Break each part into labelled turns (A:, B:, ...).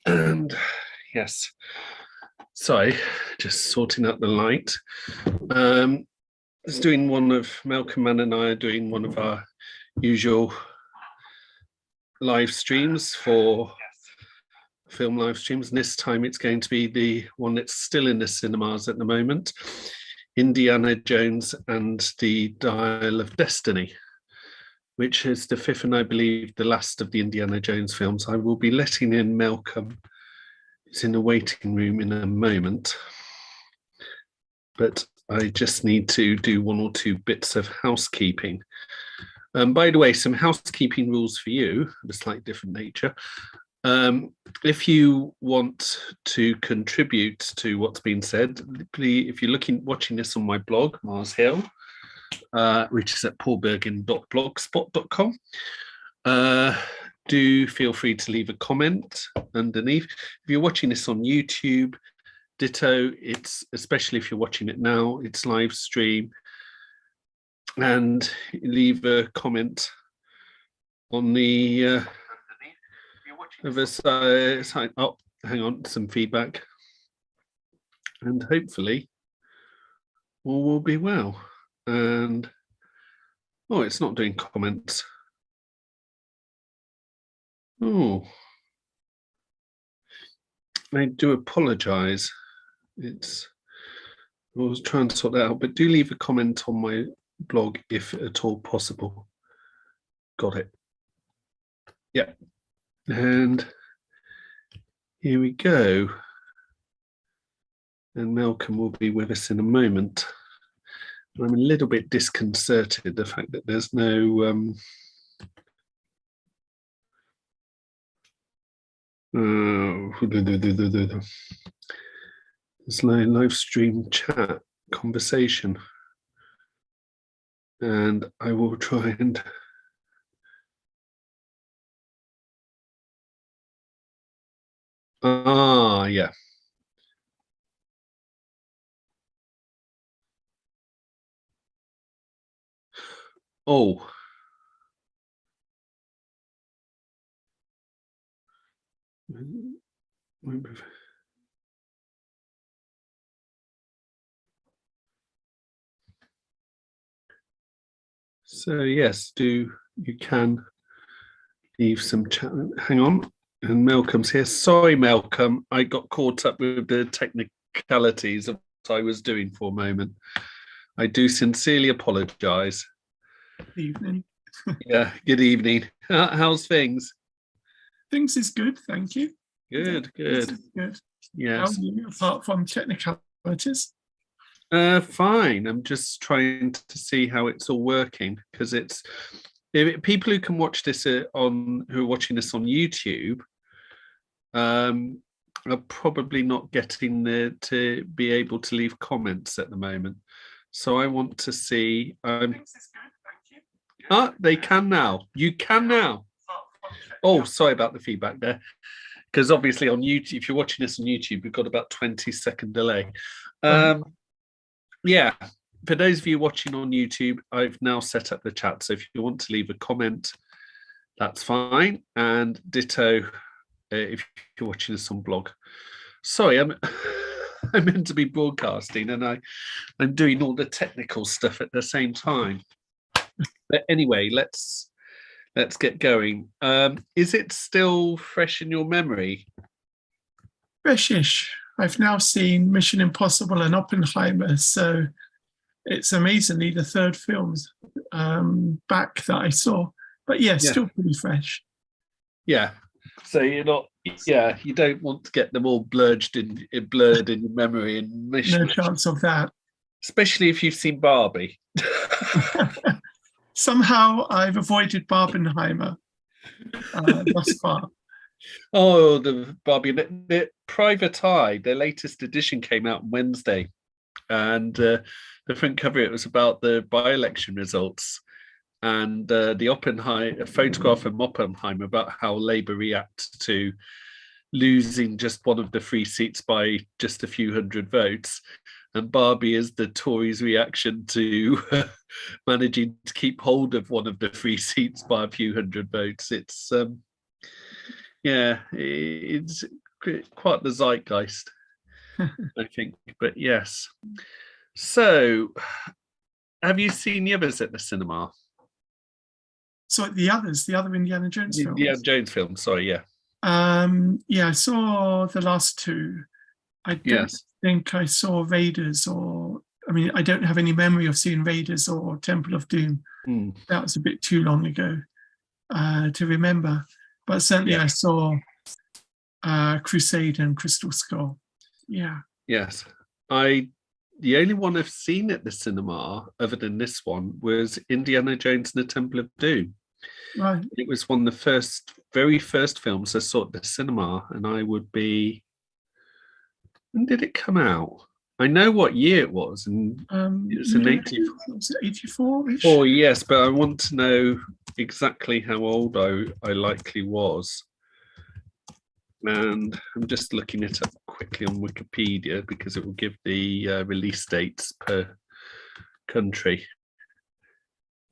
A: And yes, sorry, just sorting out the light. It's doing one of Malcolm Mann and I are doing one of our usual live streams for film live streams. And this time it's going to be the one that's still in the cinemas at the moment, Indiana Jones and the Dial of Destiny, which is the fifth and I believe the last of the Indiana Jones films. I will be letting in Malcolm. He's in the waiting room in a moment. But I just need to do one or two bits of housekeeping. By the way, some housekeeping rules for you of a slightly different nature. If you want to contribute to what's been said, please, if you're watching this on my blog, Mars Hill, which is at paulbergen.blogspot.com, do feel free to leave a comment underneath. If you're watching this on YouTube, ditto, it's especially if you're watching it now, it's live stream, and leave a comment on the other side. Oh, hang on, some feedback, and hopefully all will be well. And oh, it's not doing comments. Oh, I do apologize. I was trying to sort that out, but do leave a comment on my blog if at all possible. Got it. Yeah. And here we go. And Malcolm will be with us in a moment. I'm a little bit disconcerted, the fact that there's no there's no live stream chat conversation. And I will try and yeah. Oh. So yes, you can leave some chat. Hang on. And Malcolm's here. Sorry, Malcolm, I got caught up with the technicalities of what I was doing for a moment. I do sincerely apologise.
B: Good evening.
A: Yeah, good evening. How's things?
B: Things is good, thank you.
A: Good, good.
B: Good.
A: Yes.
B: How are you, apart from technicalities?
A: Fine. I'm just trying to see how it's all working, because people who can watch this who are watching this on YouTube are probably not getting to be able to leave comments at the moment. So I want to see.
B: Things is good, thank you.
A: They can now. You can now. Oh, sorry about the feedback there. Because obviously on YouTube, if you're watching this on YouTube, we've got about 20-second delay. Yeah, for those of you watching on YouTube, I've now set up the chat. So if you want to leave a comment, that's fine. And ditto if you're watching this on blog. Sorry, I'm meant to be broadcasting and I'm doing all the technical stuff at the same time. But anyway, let's get going. Is it still fresh in your memory?
B: Freshish. I've now seen Mission Impossible and Oppenheimer, so it's amazingly the third films back that I saw. But yeah, still pretty fresh.
A: Yeah. So you're not. Yeah, you don't want to get them all blurred in your memory. And
B: no chance of that.
A: Especially if you've seen Barbie.
B: Somehow I've avoided Barbenheimer thus far.
A: Oh, the Barbie, the Private Eye, their latest edition came out on Wednesday, and the front cover, it was about the by-election results and the photograph of Oppenheimer about how Labour react to losing just one of the free seats by just a few hundred votes. And Barbie is the Tories' reaction to managing to keep hold of one of the free seats by a few hundred votes. It's quite the zeitgeist, I think. But yes. So, have you seen the others at the cinema?
B: So the other Indiana Jones films.
A: The Jones film. Sorry, yeah.
B: Yeah, I saw the last two. I don't think I saw Raiders I don't have any memory of seeing Raiders or Temple of Doom. That was a bit too long ago to remember. But certainly I saw Crusade and Crystal Skull. Yeah.
A: Yes. The only one I've seen at the cinema, other than this one, was Indiana Jones and the Temple of Doom.
B: Right.
A: It was one of the very first films I saw at the cinema, and I would be. When did it come out? I know what year it was, and it's in
B: 84-ish.
A: Oh yes, but I want to know exactly how old I likely was. And I'm just looking it up quickly on Wikipedia because it will give the release dates per country.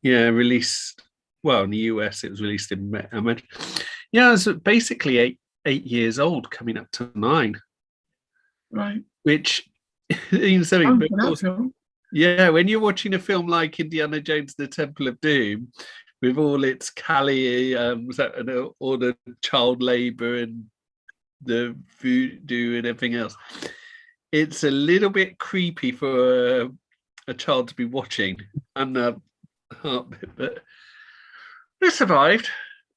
A: Yeah, released. Well, in the US, it was released in America. Yeah, it was basically eight years old, coming up to 9.
B: Right.
A: Which means something. But of course, yeah, when you're watching a film like Indiana Jones and the Temple of Doom, with all its Cali, all the child labor and the voodoo and everything else, it's a little bit creepy for a child to be watching. And but I survived.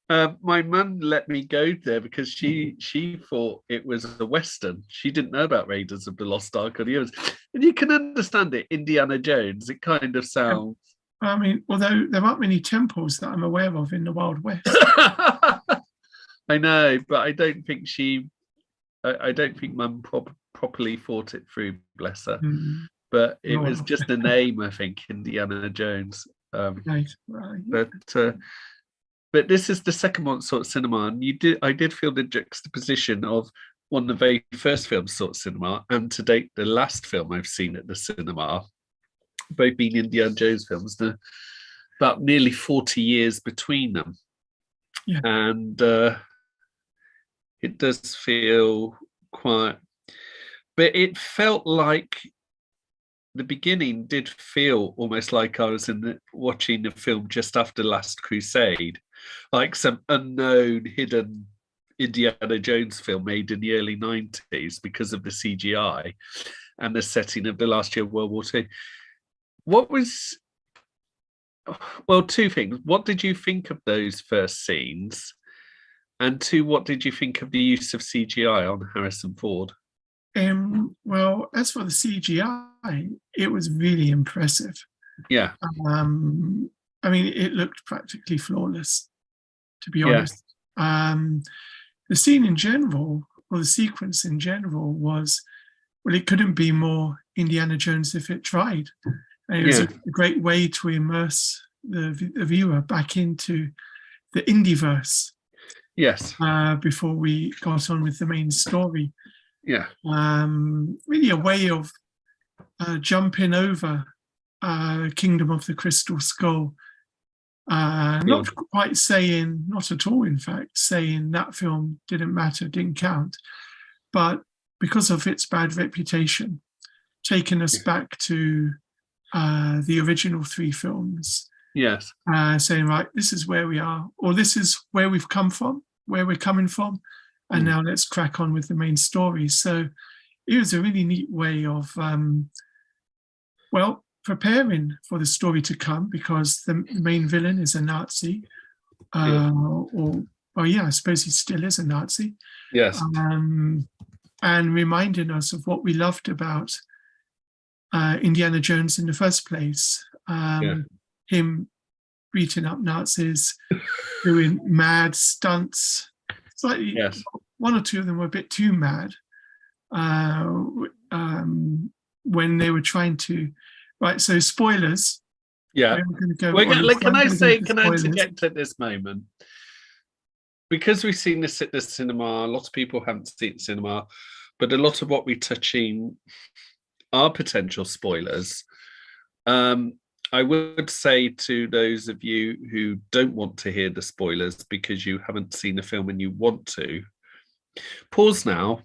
A: My mum let me go there because she thought it was a Western. She didn't know about Raiders of the Lost Ark or the others. And you can understand it, Indiana Jones. It kind of sounds.
B: I mean, although there aren't many temples that I'm aware of in the Wild West.
A: I know, but I don't think I don't think Mum properly thought it through, bless her. But it was just a name, I think, Indiana Jones.
B: Right.
A: But this is the second one sort of cinema, and I did feel the juxtaposition of one of the very first films sort of cinema, and to date the last film I've seen at the cinema, both being Indiana Jones films, about nearly 40 years between them.
B: Yeah.
A: And it does feel quite, but it felt like the beginning did feel almost like I was watching the film just after Last Crusade, like some unknown hidden Indiana Jones film made in the early 90s because of the CGI and the setting of the last year of World War II. Two things. What did you think of those first scenes? And 2, what did you think of the use of CGI on Harrison Ford?
B: Well, as for the CGI, it was really impressive.
A: Yeah.
B: It looked practically flawless, to be honest. The scene in general, or the sequence in general, was, well, it couldn't be more Indiana Jones if it tried. And it was a great way to immerse the viewer back into the Indieverse.
A: Yes.
B: Before we got on with the main story.
A: Yeah.
B: Really a way of jumping over Kingdom of the Crystal Skull. Not at all, in fact, saying that film didn't matter, didn't count. But because of its bad reputation, taking us back to the original 3 films.
A: Yes.
B: Saying, right, this is where we are, or this is where we've come from, where we're coming from. And now let's crack on with the main story. So it was a really neat way of, preparing for the story to come, because the main villain is a Nazi. I suppose he still is a Nazi.
A: Yes.
B: And reminding us of what we loved about Indiana Jones in the first place. Him beating up Nazis, doing mad stunts. Slightly, one or 2 of them were a bit too mad when they were trying to. Right, so spoilers.
A: Yeah. Can I interject at this moment? Because we've seen this at the cinema, a lot of people haven't seen it cinema, but a lot of what we're touching are potential spoilers. I would say to those of you who don't want to hear the spoilers because you haven't seen the film and you want to, pause now,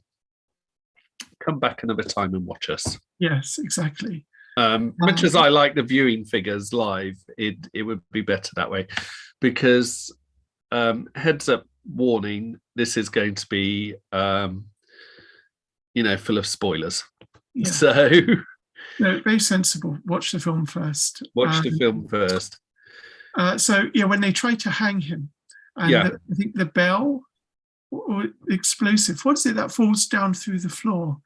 A: come back another time and watch us.
B: Yes, exactly.
A: Much as I like the viewing figures live, it would be better that way, because heads up warning, this is going to be full of spoilers.
B: Yeah.
A: So
B: no, very sensible. Watch the film first.
A: Watch the film first.
B: When they try to hang him, and I think the bell or explosive, what is it that falls down through the floor?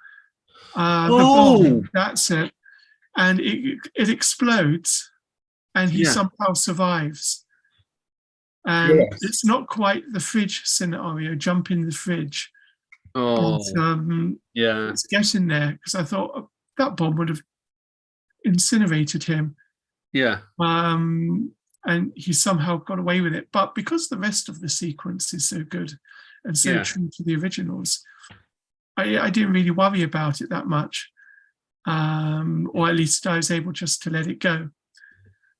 B: The bomb, that's it. And it explodes, and he somehow survives. And it's not quite the fridge scenario, jump in the fridge. It's getting there, because I thought that bomb would have incinerated him.
A: Yeah.
B: And he somehow got away with it. But because the rest of the sequence is so good and so true to the originals, I didn't really worry about it that much. Or at least I was able just to let it go.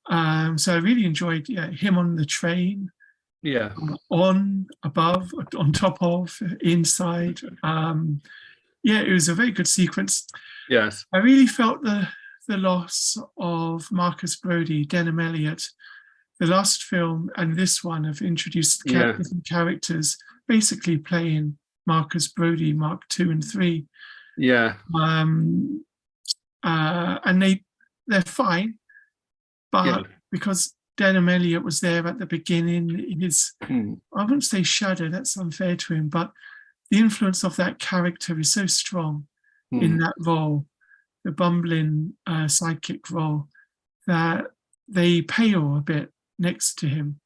B: So I really enjoyed him on the train.
A: Yeah.
B: On, above, on top of, inside. It was a very good sequence.
A: Yes.
B: I really felt the loss of Marcus Brody, Denham Elliott. The last film and this one have introduced different characters, basically playing Marcus Brody, Mark 2 and 3.
A: Yeah.
B: And they're fine, but because Denham Elliott was there at the beginning, I wouldn't say shadow, that's unfair to him, but the influence of that character is so strong in that role, the bumbling sidekick role, that they pale a bit next to him.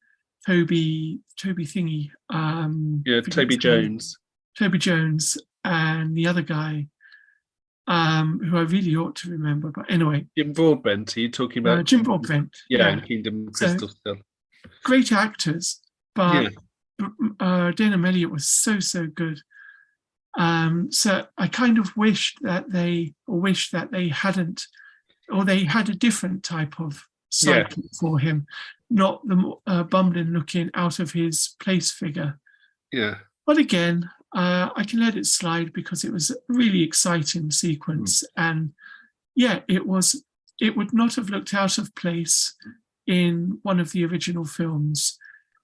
B: Toby Thingy.
A: Toby Jones.
B: Toby Jones and the other guy, who I really ought to remember, but anyway.
A: Jim Broadbent, are you talking about?
B: Jim Broadbent.
A: Yeah, Kingdom Crystal Skull.
B: Great actors, but Denham Elliott was so good. So I kind of wished that they hadn't, or they had a different type of sidekick for him, not the bumbling looking out of his place figure.
A: Yeah.
B: But again, I can let it slide because it was a really exciting sequence. And it would not have looked out of place in one of the original films.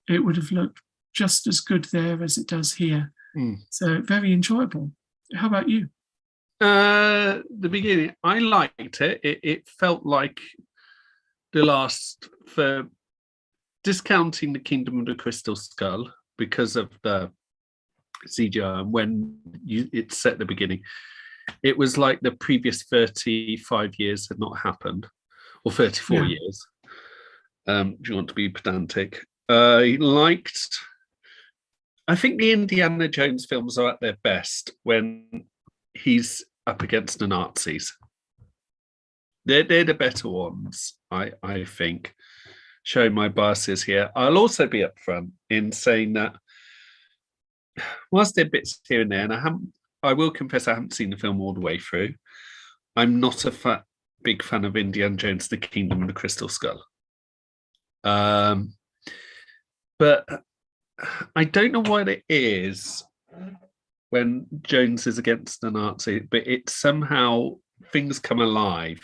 B: It would have looked just as good there as it does here. So very enjoyable. How about you?
A: The beginning, I liked it. It felt like the last, for discounting the Kingdom of the Crystal Skull because of the CGI and when it's set at the beginning, it was like the previous 35 years had not happened, or 34 years. Do you want to be pedantic? I think the Indiana Jones films are at their best when he's up against the Nazis. They're the better ones, I think. Showing my biases here. I'll also be upfront in saying that whilst there are bits here and there, and I will confess I haven't seen the film all the way through, I'm not a big fan of Indiana Jones, The Kingdom of the Crystal Skull. But I don't know what it is when Jones is against the Nazi, but it somehow, things come alive.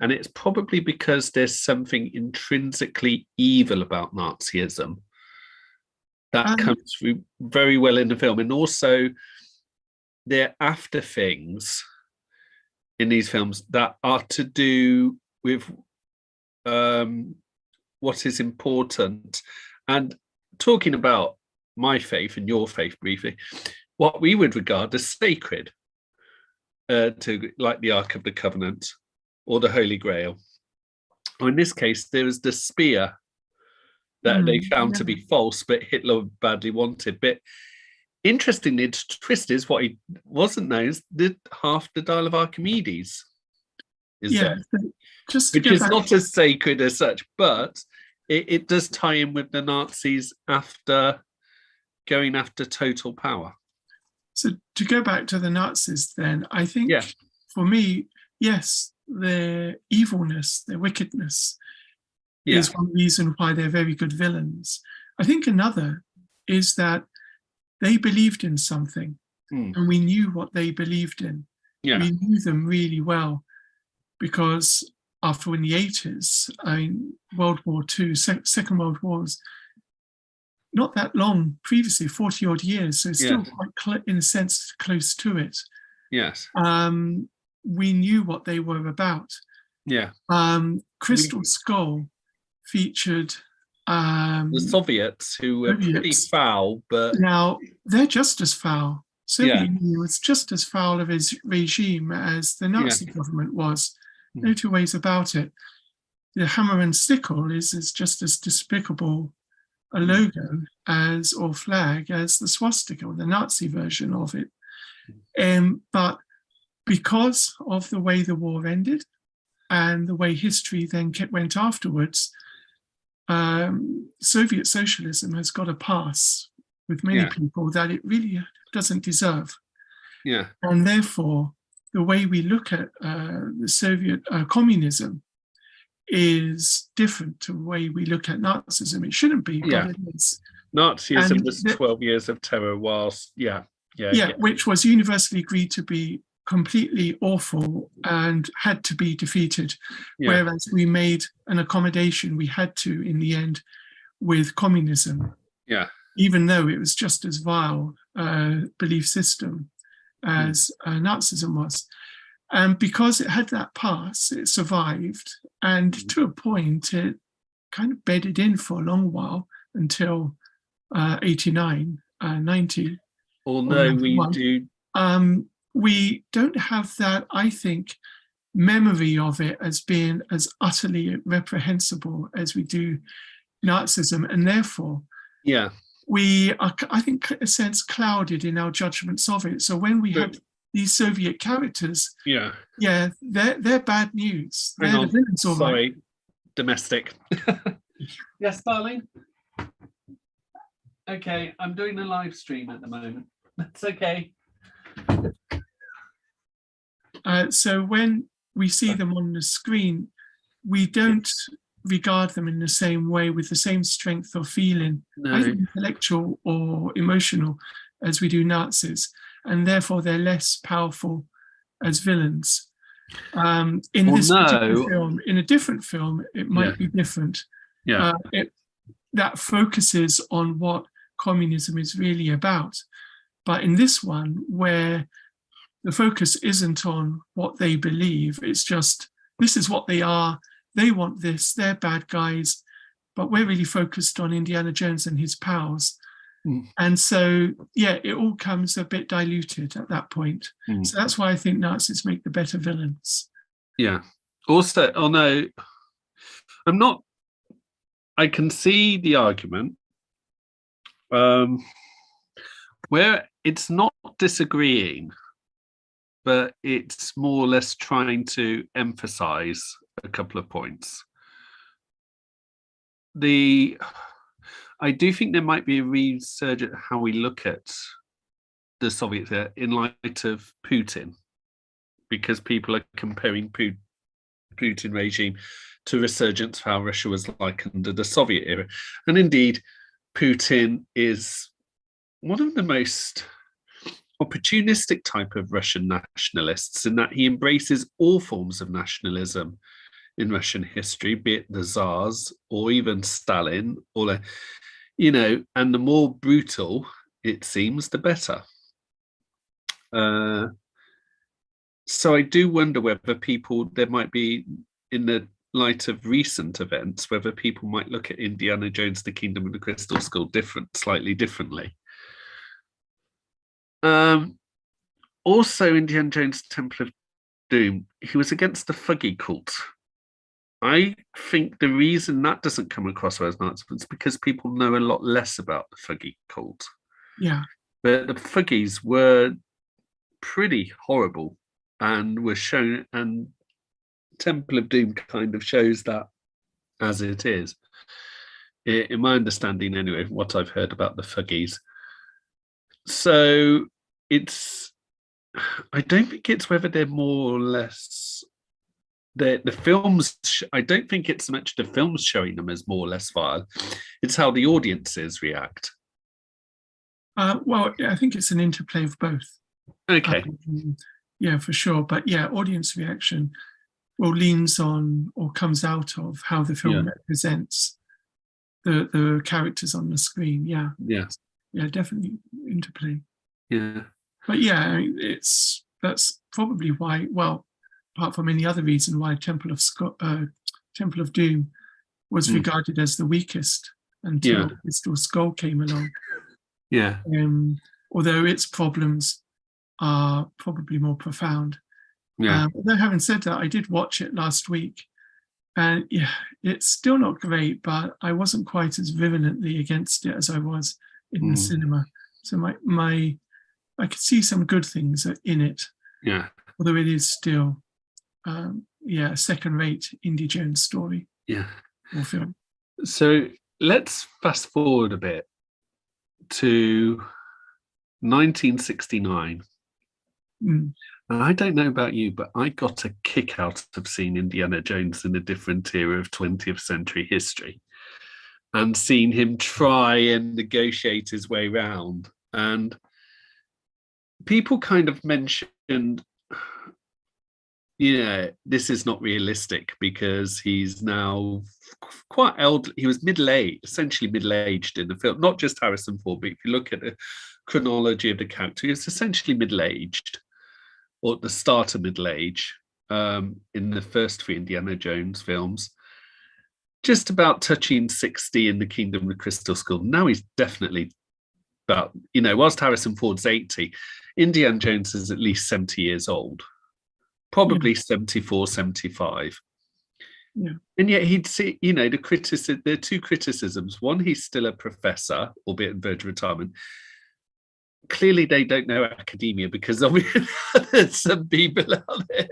A: And it's probably because there's something intrinsically evil about Nazism that comes through very well in the film. And also, they're after things in these films that are to do with what is important. And talking about my faith and your faith briefly, what we would regard as sacred, to like the Ark of the Covenant or the Holy Grail. Or in this case, there was the spear that they found to be false, but Hitler badly wanted. But interestingly, the twist is what he wasn't known is half the Dial of Archimedes is there. Which is not as sacred as such, but it does tie in with the Nazis after going after total power.
B: So to go back to the Nazis then, I think for me, yes, their evilness, their wickedness is one reason why they're very good villains. I think another is that they believed in something and we knew what they believed in.
A: Yeah.
B: We knew them really well because after in the 80s, World War II, Second World War was not that long previously, 40 odd years, so still quite in a sense close to it.
A: Yes.
B: We knew what they were about.
A: Yeah.
B: Crystal Skull featured
A: the Soviets, who were pretty foul, but
B: now they're just as foul. Soviet
A: Yeah.
B: Union was just as foul of his regime as the Nazi government was. No two ways about it. The hammer and sickle is just as despicable a logo as or flag as the swastika, or the Nazi version of it. But because of the way the war ended and the way history then went afterwards, Soviet socialism has got a pass with many people that it really doesn't deserve.
A: Yeah.
B: And therefore, the way we look at the Soviet communism is different to the way we look at Nazism. It shouldn't be, but it is.
A: Nazism was 12 years of terror, whilst
B: which was universally agreed to be completely awful and had to be defeated. Whereas we made an accommodation, we had to in the end, with communism.
A: Yeah.
B: Even though it was just as vile a belief system as Nazism was. And because it had that pass, it survived. And to a point, it kind of bedded in for a long while until 89, 90.
A: Although
B: we don't have that, I think, memory of it as being as utterly reprehensible as we do Nazism. And therefore, we are, I think, in a sense, clouded in our judgments of it. So when we had these Soviet characters, they're bad news. They're the villains, all right.
A: Domestic. Yes, darling. Okay, I'm doing a live stream at the moment. That's okay.
B: So when we see them on the screen, we don't regard them in the same way with the same strength or feeling, either intellectual or emotional, as we do Nazis, and therefore they're less powerful as villains. In this particular film, in a different film, it might be different. That focuses on what communism is really about. But in this one, where the focus isn't on what they believe, it's just, this is what they are, they want this, they're bad guys, but we're really focused on Indiana Jones and his pals. And so, it all comes a bit diluted at that point. So that's why I think Nazis make the better villains. Yeah.
A: Also, I can see the argument where it's not disagreeing, but it's more or less trying to emphasize a couple of points. I do think there might be a resurgence how we look at the Soviets in light of Putin, because people are comparing Putin regime to resurgence of how Russia was like under the Soviet era. And indeed, Putin is one of the most opportunistic type of Russian nationalists, in that he embraces all forms of nationalism in Russian history, be it the Tsars or even Stalin, or and the more brutal it seems, the better. So I do wonder whether there might be, in the light of recent events, whether people might look at Indiana Jones, the Kingdom of the Crystal Skull slightly differently. Also, Indiana Jones, Temple of Doom, he was against the Thuggy cult. I think the reason that doesn't come across as Nazis is because people know a lot less about the Thuggy cult.
B: Yeah.
A: But the Thuggies were pretty horrible and were shown, and Temple of Doom kind of shows that as it is. In my understanding, anyway, what I've heard about the Thuggies. So I don't think it's whether they're more or less, the films, I don't think it's so much the films showing them as more or less vile, it's how the audiences react.
B: Well, I think it's an interplay of both.
A: Okay.
B: yeah, for sure. But yeah, audience reaction leans on or comes out of how the film represents the characters on the screen. Yeah, definitely interplay.
A: Yeah,
B: but yeah, I mean, that's probably why. Well, apart from any other reason, why Temple of Doom was regarded as the weakest until Crystal Skull came along.
A: Yeah.
B: Although its problems are probably more profound.
A: Yeah.
B: Although having said that, I did watch it last week, and yeah, it's still not great, but I wasn't quite as virulently against it as I was in the cinema. So I could see some good things in it.
A: Yeah.
B: Although it is still, a second-rate Indie Jones story.
A: Yeah.
B: Or film.
A: So let's fast forward a bit to 1969. And I don't know about you, but I got a kick out of seeing Indiana Jones in a different era of 20th century history and seeing him try and negotiate his way around. And people kind of mentioned, this is not realistic because he's now quite elderly. He was middle-aged, essentially middle-aged in the film, not just Harrison Ford, but if you look at the chronology of the character, he's essentially middle-aged, or at the start of middle age, in the first 3 Indiana Jones films. Just about touching 60 in The Kingdom of the Crystal Skull. Now he's definitely about, whilst Harrison Ford's 80, Indiana Jones is at least 70 years old. Probably 74, 75.
B: Yeah.
A: And yet he'd see, there are 2 criticisms. One, he's still a professor, albeit in verge of retirement. Clearly they don't know academia, because there's some people out there,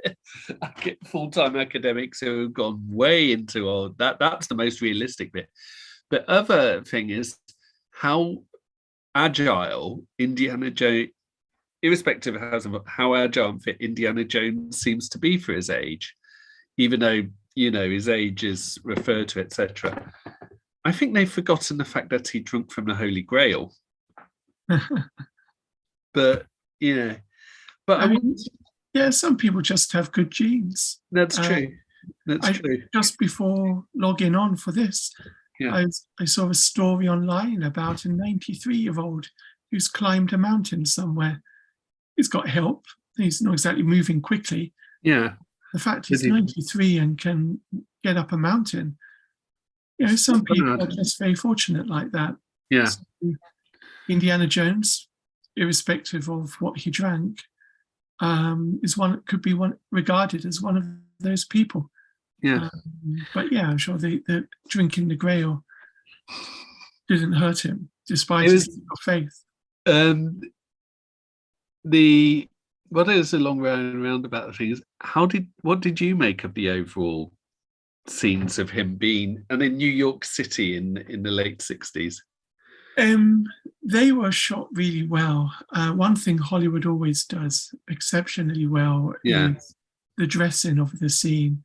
A: full-time academics, who have gone way into all that. That's the most realistic bit. But other thing is how agile Indiana Jones, irrespective of how agile and fit Indiana Jones seems to be for his age, even though, his age is referred to, etc. I think they've forgotten the fact that he drunk from the Holy Grail. But I mean,
B: some people just have good genes.
A: That's true. That's true.
B: Just before logging on for this, I saw a story online about a 93-year-old who's climbed a mountain somewhere. He's got help. He's not exactly moving quickly.
A: Yeah.
B: The fact he's 93 and can get up a mountain. Some people are just very fortunate like that.
A: Yeah.
B: So, Indiana Jones, irrespective of what he drank, could be regarded as one of those people.
A: Yeah.
B: But yeah, I'm sure the drinking the Grail didn't hurt him, despite his faith.
A: What is a long roundabout thing is, what did you make of the overall scenes of him being, and in New York City in the late 60s?
B: They were shot really well. One thing Hollywood always does exceptionally well is the dressing of the scene.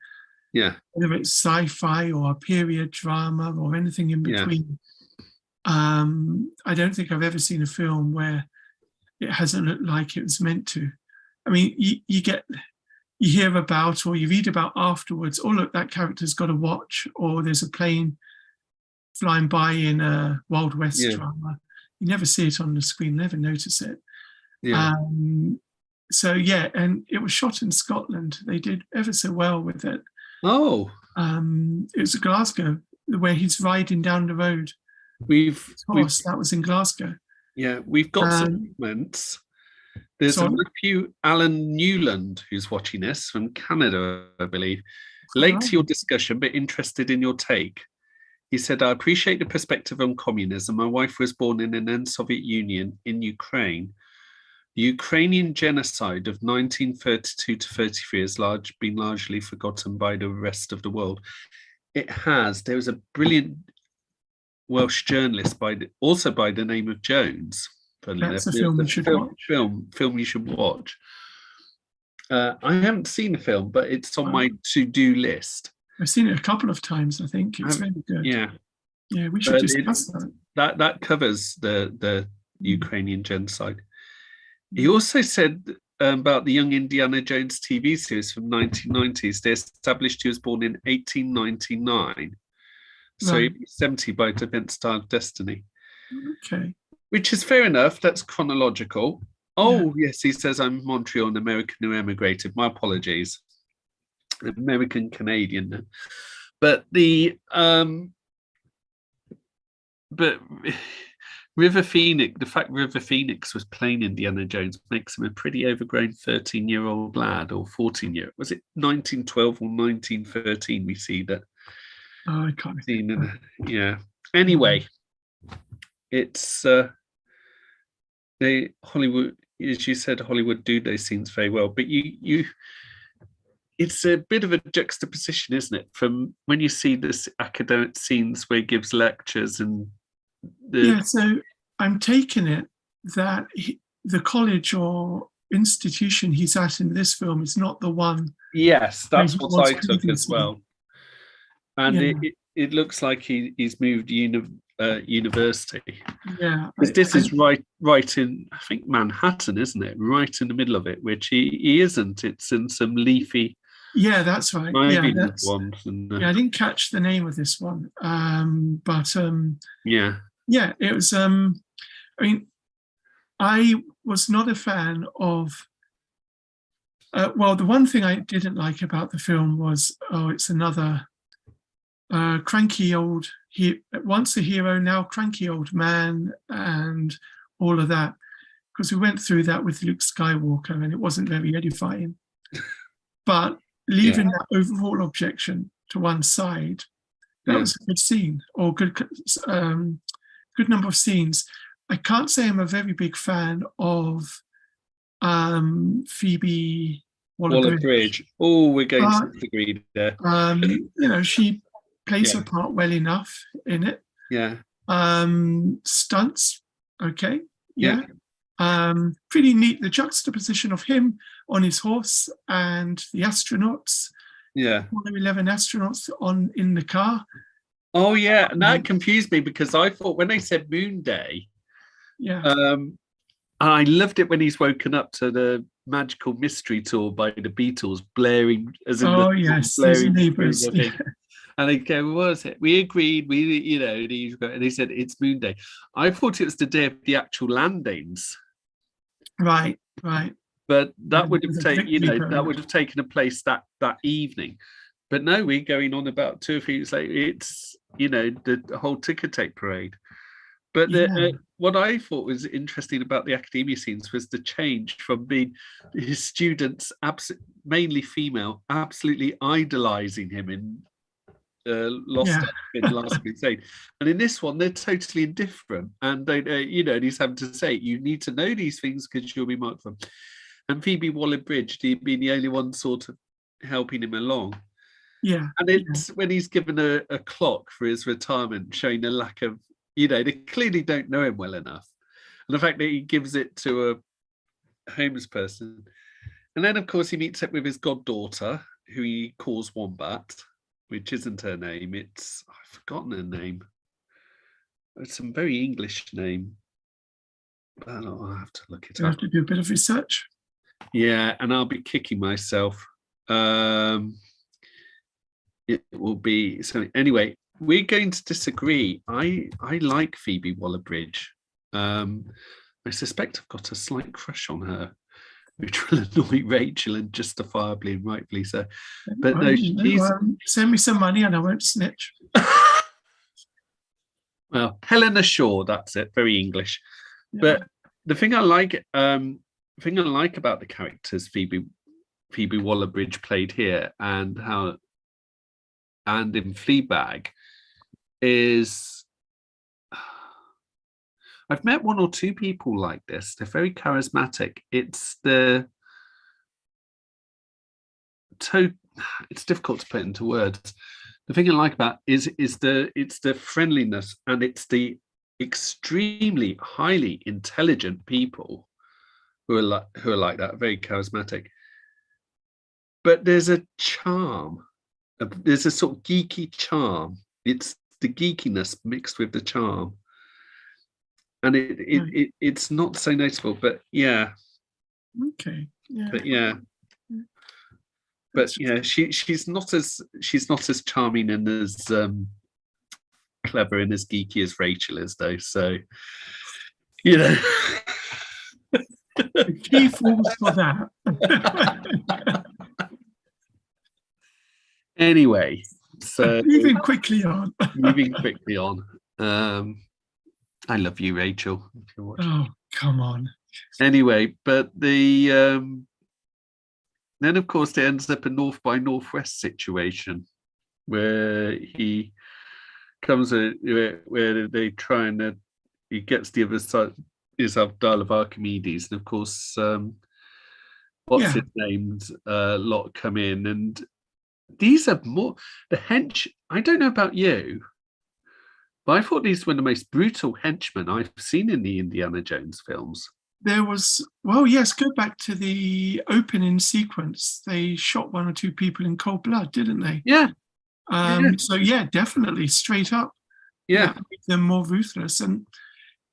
A: Yeah.
B: Whether it's sci-fi or a period drama or anything in between. I don't think I've ever seen a film where it hasn't looked like it was meant to. I mean, you hear about, or you read about afterwards, oh look, that character's got a watch, or there's a plane flying by in a Wild West drama. You never see it on the screen, never notice it.
A: Yeah.
B: And it was shot in Scotland. They did ever so well with it. Oh. It was Glasgow, where he's riding down the road. That was in Glasgow.
A: Yeah, we've got some comments. There's a Matthew Alan Newland who's watching this from Canada, I believe. Late to your discussion, but interested in your take. He said, I appreciate the perspective on communism. My wife was born in an then-Soviet Union in Ukraine. The Ukrainian genocide of 1932 to 33 has been largely forgotten by the rest of the world. It has. There was a brilliant Welsh journalist also by the name of Jones.
B: That's a film you should watch.
A: Film you should watch. I haven't seen the film, but it's on my to-do list.
B: I've seen it a couple of times. I think it's very good.
A: Yeah,
B: we should discuss that.
A: That covers the Ukrainian genocide. He also said about the Young Indiana Jones TV series from 1990s. They established he was born in 1899. So
B: Right.
A: he'd be 70 by Defense Star of Destiny,
B: Okay.
A: which is fair enough. That's chronological.
B: Yeah.
A: Oh, yes, he says I'm Montreal, an American who emigrated. My apologies. American Canadian. But but River Phoenix, the fact River Phoenix was playing Indiana Jones makes him a pretty overgrown 13-year-old lad, or 14-year. Was it 1912 or 1913? We see that.
B: Oh, I can't remember.
A: Yeah. Anyway, it's they Hollywood, as you said, Hollywood do those scenes very well. But you it's a bit of a juxtaposition, isn't it? From when you see this academic scenes where he gives lectures and
B: Yeah, so I'm taking it that the college or institution he's at in this film is not the one.
A: Yes, that's
B: he
A: what
B: was
A: I took as
B: previously.
A: well. And
B: Yeah.
A: it looks like he's moved university.
B: Yeah.
A: Because this is right in, I think, Manhattan, isn't it? Right in the middle of it, which he isn't. It's in some leafy,
B: Yeah, that's right. Yeah,
A: ones. And,
B: yeah, I didn't catch the name of this one. But
A: yeah.
B: yeah, it was I mean, I was not a fan of well, the one thing I didn't like about the film was, it's another cranky old, once a hero, now cranky old man, and all of that. Because we went through that with Luke Skywalker, and it wasn't very edifying. But leaving that overall objection to one side, that was a good scene, or good number of scenes. I can't say I'm a very big fan of Phoebe
A: Waller-Bridge. Oh, we're going to disagree there.
B: She plays her part well enough in it.
A: Yeah.
B: Stunts, okay. Yeah. Pretty neat, the juxtaposition of him on his horse and the astronauts.
A: Yeah.
B: 11 astronauts in the car.
A: Oh yeah, and that confused me because I thought when they said Moon Day, I loved it when he's woken up to the Magical Mystery Tour by the Beatles blaring as in
B: blaring neighbors. Yeah.
A: And they go, what was it? We agreed, and he said it's Moon Day. I thought it was the day of the actual landings.
B: Right.
A: But that would have taken a place that evening. But no, we're going on about 2 or 3 years later. It's the whole ticker tape parade. But what I thought was interesting about the academia scenes was the change from being his students, mainly female, absolutely idolizing him in Last Crusade, and in this one they're totally indifferent, and they he's having to say you need to know these things because you'll be marked for them. And Phoebe Waller-Bridge being the only one sort of helping him along.
B: Yeah.
A: And it's when he's given a clock for his retirement, showing a lack of, they clearly don't know him well enough. And the fact that he gives it to a homeless person. And then, of course, he meets up with his goddaughter, who he calls Wombat, which isn't her name. I've forgotten her name. It's some very English name. I'll have to look it up.
B: You have to do a bit of research.
A: Yeah, and I'll be kicking myself. It will be so. Anyway, we're going to disagree. I like Phoebe Waller-Bridge. I suspect I've got a slight crush on her, which will annoy Rachel, and justifiably and rightfully so. But no,
B: send me some money and I won't snitch.
A: Well, Helena Shaw, that's it. Very English. Yeah. But the thing I like about the characters Phoebe Waller-Bridge played here and in Fleabag is I've met 1 or 2 people like this. They're very charismatic. It's difficult to put into words. The thing I like about it's the friendliness, and it's the extremely highly intelligent people who are like that, very charismatic. But there's a charm. There's a sort of geeky charm. It's the geekiness mixed with the charm, and it's not so noticeable. But yeah,
B: Okay. Yeah.
A: But yeah,
B: That's
A: she's not as charming and as clever and as geeky as Rachel is, though. So you know.
B: the key falls for that.
A: Anyway, so
B: Moving quickly on.
A: moving quickly on. I love you, Rachel. If you're watching.
B: Oh, come on.
A: Anyway, but then of course it ends up a North by Northwest situation where he comes where they try and he gets the other side is Abdal of Archimedes, and of course what's his name's lot come in, and these are more the hench. I don't know about you, but I thought these were the most brutal henchmen I've seen in the Indiana Jones films.
B: There was, well, yes, go back to the opening sequence. They shot 1 or 2 people in cold blood, didn't they?
A: Yeah.
B: So yeah, definitely straight up.
A: Yeah.
B: That made them more ruthless. And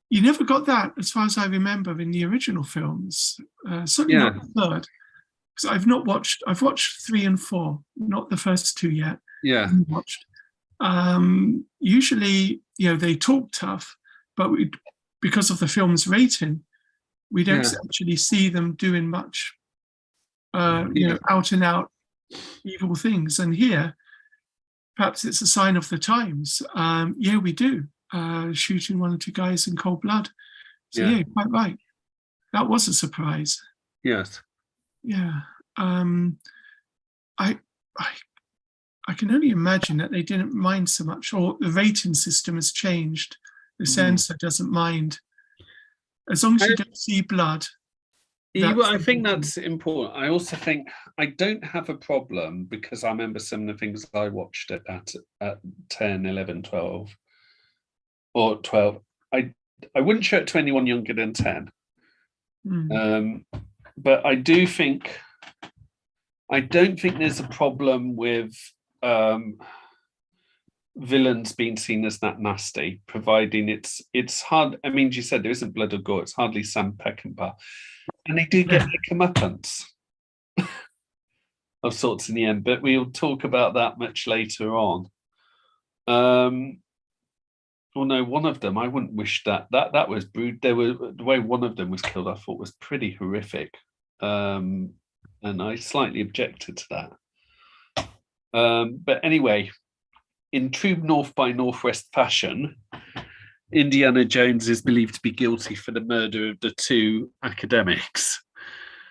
B: you never got that, as far as I remember, in the original films. Certainly not the third. Because I've watched 3 and 4, not the first 2 yet.
A: Yeah.
B: Watched. Usually, they talk tough, but because of the film's rating, we don't actually see them doing much, out and out evil things. And here, perhaps it's a sign of the times. We do. Shooting 1 or 2 guys in cold blood. So yeah, quite right. That was a surprise.
A: Yes.
B: Yeah. I can only imagine that they didn't mind so much, or the rating system has changed. The censor doesn't mind. As long as you don't see blood.
A: I think that's important. I also think I don't have a problem, because I remember some of the things I watched at 10, 11, 12, or 12. I wouldn't show it to anyone younger than 10. But I don't think there's a problem with villains being seen as that nasty, providing it's hard. I mean, you said there isn't blood or gore. It's hardly Sam Peckinpah, and they do get their comeuppance of sorts in the end. But we'll talk about that much later on. No, one of them, I wouldn't wish that was brood. The way one of them was killed, I thought was pretty horrific, and I slightly objected to that. But anyway, in true North by Northwest fashion, Indiana Jones is believed to be guilty for the murder of the 2 academics.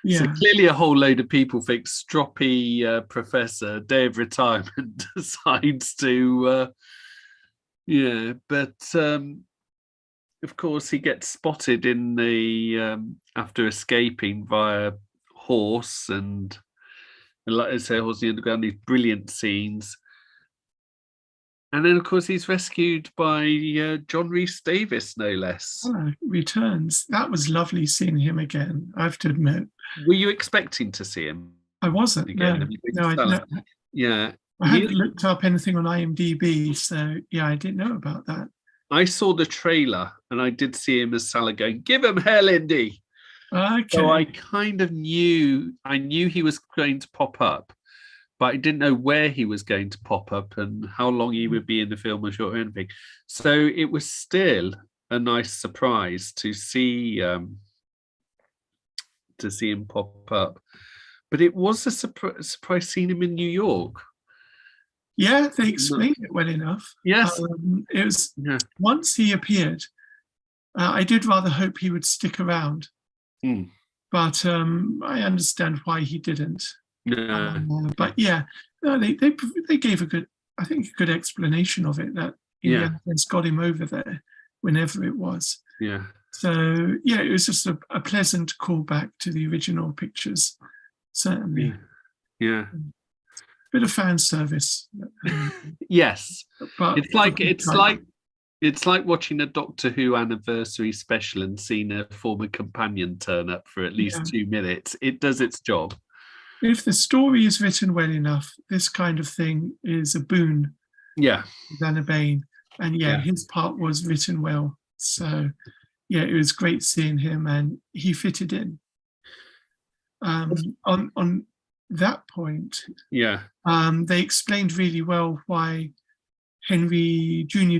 A: Yeah. So clearly a whole load of people think stroppy professor, day of retirement, decides to... but of course he gets spotted in the after escaping via horse, and like I say, Horse in the Underground, these brilliant scenes. And then, of course, he's rescued by John Rhys Davies, no less.
B: Returns. That was lovely seeing him again, I have to admit.
A: Were you expecting to see him?
B: I wasn't, again? No. I hadn't looked up anything on IMDb, so yeah, I didn't know about that.
A: I saw the trailer, and I did see him as Salah going, "Give him hell, Indy."
B: Okay.
A: So I kind of knew he was going to pop up, but I didn't know where he was going to pop up and how long he would be in the film or short or anything. So it was still a nice surprise to see him pop up. But it was a surprise seeing him in New York.
B: Yeah, they explained it well enough.
A: Yes.
B: It was once he appeared, I did rather hope he would stick around. But I understand why he didn't. But yeah, no, they gave a good explanation of it, that Indiana Jones got him over there whenever it was.
A: Yeah.
B: So yeah, it was just a pleasant callback to the original pictures, certainly.
A: Yeah.
B: Bit of fan service.
A: Yes,
B: but
A: it's like watching a Doctor Who anniversary special and seeing a former companion turn up for at least 2 minutes. It does its job.
B: If the story is written well enough, this kind of thing is a boon.
A: Yeah.
B: Than a bane. And his part was written well. So yeah, it was great seeing him, and he fitted in. On that point,
A: Yeah.
B: they explained really well why Henry Jr.,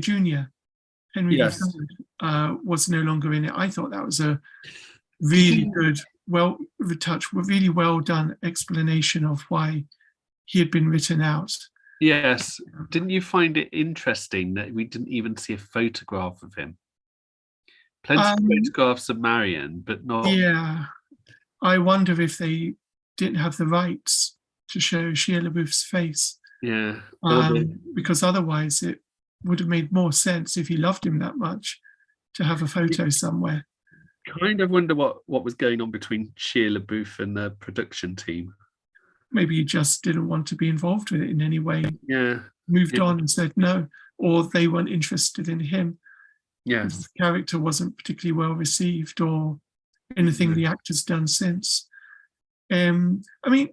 B: Henry
A: Yes.
B: III, was no longer in it. I thought that was a
A: Did
B: really
A: you?
B: good, really well done explanation of why he had been written out.
A: Yes. Didn't you find it interesting that we didn't even see a photograph of him? Plenty of photographs of Marion, but not.
B: Yeah, I wonder if they didn't have the rights to show Shia LaBeouf's face,
A: Yeah.
B: because otherwise it would have made more sense if he loved him that much to have a photo somewhere.
A: Kind of wonder what was going on between Shia LaBeouf and the production team.
B: Maybe he just didn't want to be involved with it in any way,
A: Yeah.
B: moved
A: Yeah.
B: on and said no, or they weren't interested in him.
A: Yes.
B: His character wasn't particularly well received, or anything the actor's done since. I mean,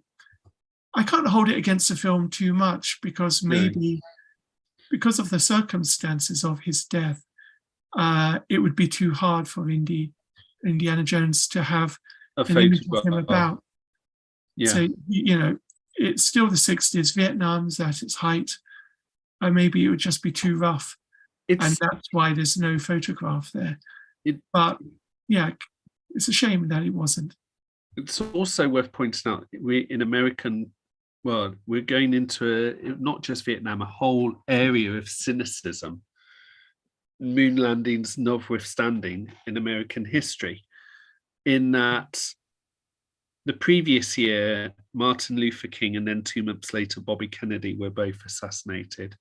B: I can't hold it against the film too much, because maybe because of the circumstances of his death, it would be too hard for Indiana Jones to have an image of him about.
A: Yeah.
B: So, it's still the 60s, Vietnam's at its height, and maybe it would just be too rough. And that's why there's no photograph there. But yeah, it's a shame that it wasn't.
A: It's also worth pointing out, in American world, we're going into not just Vietnam, a whole area of cynicism, moon landings notwithstanding, in American history, in that the previous year, Martin Luther King and then 2 months later, Bobby Kennedy were both assassinated.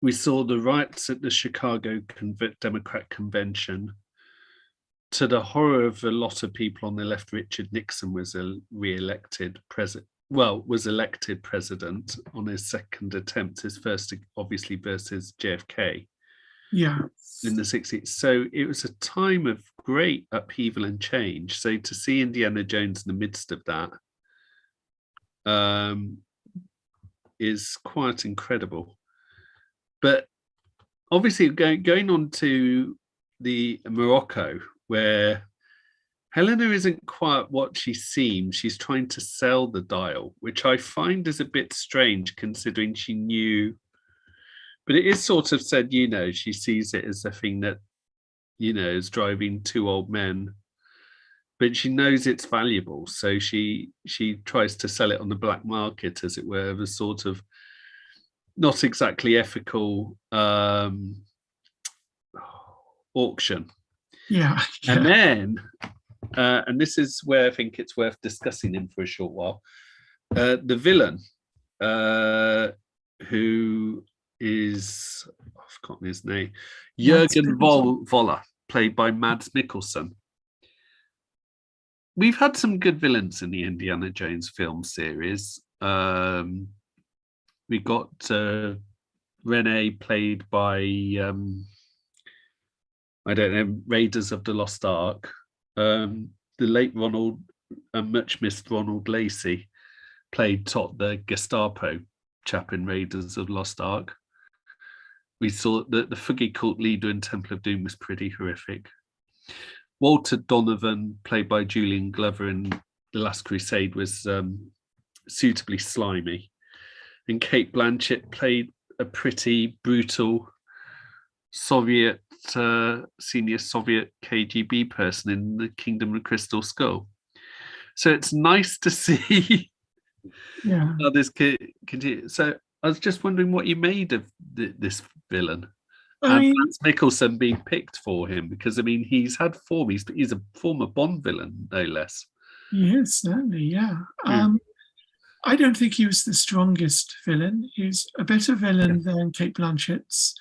A: We saw the riots at the Chicago Democrat Convention. To the horror of a lot of people on the left, Richard Nixon was elected president on his second attempt, his first obviously versus JFK.
B: Yeah.
A: In the 60s. So it was a time of great upheaval and change. So to see Indiana Jones in the midst of that is quite incredible. But obviously going on to the Morocco, where Helena isn't quite what she seems. She's trying to sell the dial, which I find is a bit strange considering she knew. But it is sort of said, she sees it as a thing that, is driving 2 old men. But she knows it's valuable. So she tries to sell it on the black market, as it were, of a sort of not exactly ethical auction.
B: Yeah.
A: And then, and this is where I think it's worth discussing him for a short while, the villain, who is, I've forgotten his name, Jürgen Voller, played by Mads Mikkelsen. We've had some good villains in the Indiana Jones film series. We got Renee, played by I don't know, Raiders of the Lost Ark. The late much missed Ronald Lacey, played Todd, the Gestapo chap in Raiders of the Lost Ark. We saw that the Thuggee cult leader in Temple of Doom was pretty horrific. Walter Donovan, played by Julian Glover in The Last Crusade, was suitably slimy. And Cate Blanchett played a pretty brutal senior Soviet KGB person in The Kingdom of the Crystal Skull. So it's nice to see how this continue. So I was just wondering what you made of this villain. And Mads Mikkelsen being picked for him, because he's had form. He's a former Bond villain, no less.
B: Yes, certainly, yeah. I don't think he was the strongest villain. He's a better villain than Cate Blanchett's,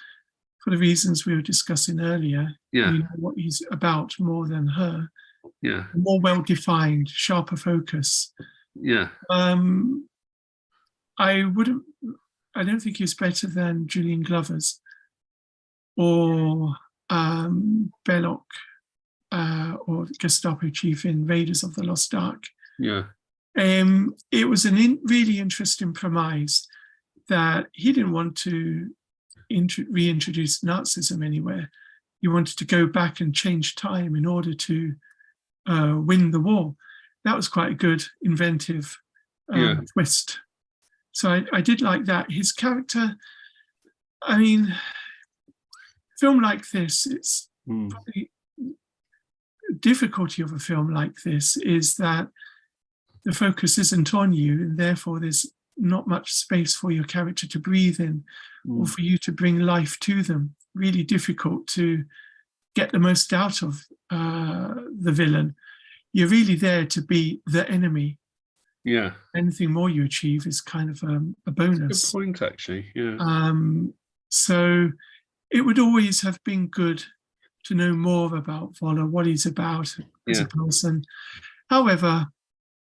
B: for the reasons we were discussing earlier.
A: Yeah.
B: You know what he's about more than her.
A: Yeah.
B: More well-defined, sharper focus.
A: Yeah.
B: I don't think he's better than Julian Glover's or Belloc or Gestapo chief in Raiders of the Lost Ark.
A: Yeah.
B: It was a really interesting premise that he didn't want to reintroduce Nazism anywhere. He wanted to go back and change time in order to win the war. that was quite a good, inventive
A: Yeah.
B: twist. So I did like that. His character, I mean, film like this, it's probably difficulty of a film like this is that the focus isn't on you, and therefore there's not much space for your character to breathe in or for you to bring life to them. Really difficult to get the most out of the villain. You're really there to be the enemy.
A: Yeah.
B: Anything more you achieve is kind of a bonus.
A: Good point, actually. Yeah.
B: So it would always have been good to know more about Voller, what he's about as a person. However,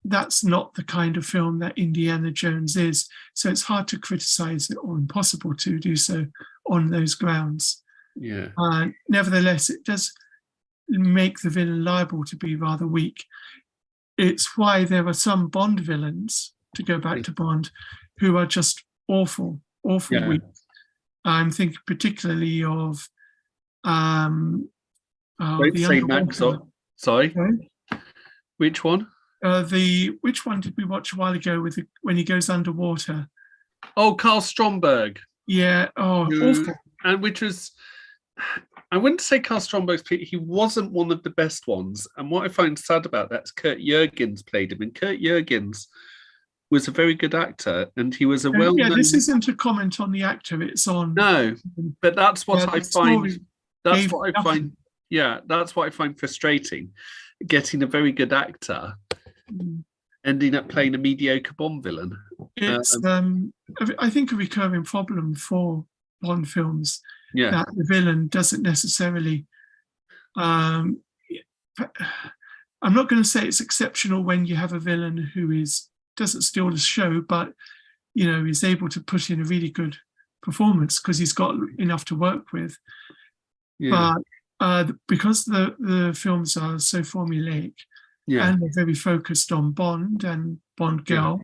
B: that's not the kind of film that Indiana Jones is. So it's hard to criticize it, or impossible to do so on those grounds.
A: Yeah.
B: Nevertheless, it does make the villain liable to be rather weak. It's why there are some Bond villains, to go back to Bond, who are just awful weak. I'm thinking particularly of
A: Don't
B: the
A: say Max. Sorry. Which one?
B: Which one did we watch a while ago when he goes underwater?
A: Oh, Carl Stromberg.
B: Yeah. Oh, awful.
A: And which was, I wouldn't say Carl Stromberg's. He wasn't one of the best ones. And what I find sad about that is Kurt Jürgens played him, and Kurt Jürgens was a very good actor, and he was a well-known.
B: Yeah, this isn't a comment on the actor. It's on.
A: No, but that's what I find. That's what I find. Yeah, that's what I find frustrating. Getting a very good actor, ending up playing a mediocre Bond villain.
B: It's I think a recurring problem for Bond films.
A: Yeah,
B: that the villain doesn't necessarily. I'm not going to say it's exceptional when you have a villain who doesn't steal the show, but is able to put in a really good performance because he's got enough to work with. Yeah. But because the films are so formulaic, and they're very focused on Bond and Bond girl,